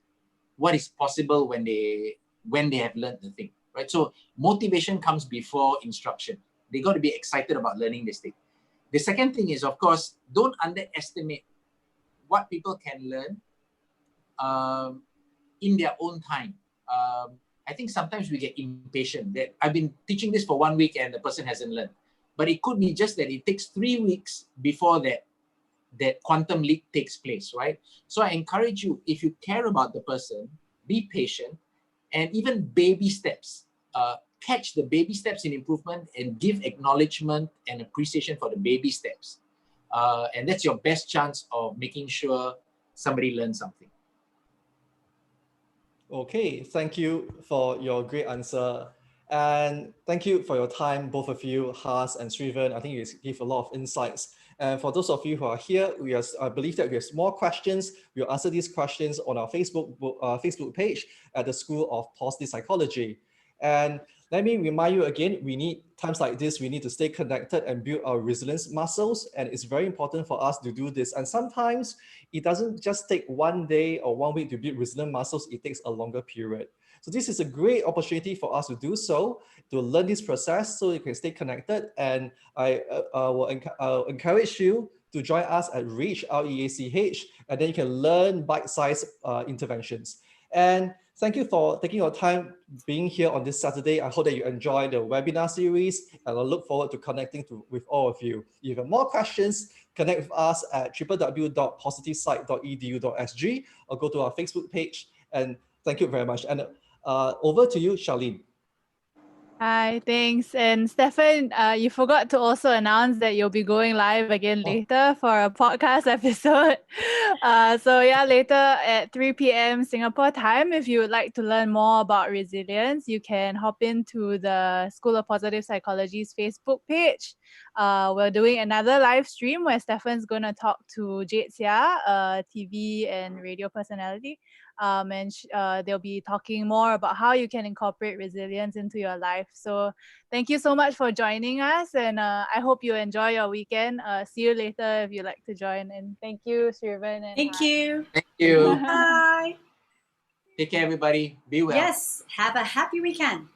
possible when they have learned the thing, right? So motivation comes before instruction. They got to be excited about learning this thing. The second thing is, of course, don't underestimate what people can learn in their own time. I think sometimes we get impatient that I've been teaching this for 1 week and the person hasn't learned. But it could be just that it takes 3 weeks before that quantum leap takes place, right? So I encourage you, if you care about the person, be patient, and even baby steps. Catch the baby steps in improvement and give acknowledgement and appreciation for the baby steps. And that's your best chance of making sure somebody learns something. Okay, thank you for your great answer. And thank you for your time, both of you, Has and Sriven. I think you gave a lot of insights. And for those of you who are here, I believe that we have more questions. We'll answer these questions on our Facebook page at the School of Positive Psychology. And let me remind you again, times like this, we need to stay connected and build our resilience muscles. And it's very important for us to do this. And sometimes it doesn't just take 1 day or 1 week to build resilient muscles, it takes a longer period. So this is a great opportunity for us to do so, to learn this process so you can stay connected. And I will encourage you to join us at REACH, R-E-A-C-H, and then you can learn bite-sized interventions. And thank you for taking your time being here on this Saturday. I hope that you enjoy the webinar series, and I look forward to connecting with all of you. If you have more questions, connect with us at www.positivesite.edu.sg or go to our Facebook page. And thank you very much. And over to you, Charlene. Hi, thanks. And Stefan, you forgot to also announce that you'll be going live again later for a podcast episode. So yeah, later at 3 p.m. Singapore time, if you would like to learn more about resilience, you can hop into the School of Positive Psychology's Facebook page. We're doing another live stream where Stefan's going to talk to Jade Sia, a TV and radio personality. And they'll be talking more about how you can incorporate resilience into your life. So thank you so much for joining us, and I hope you enjoy your weekend. See you later if you'd like to join, and thank you, Sriven. And Thank you. Thank you. Bye. Take care, everybody. Be well. Yes, have a happy weekend. Bye.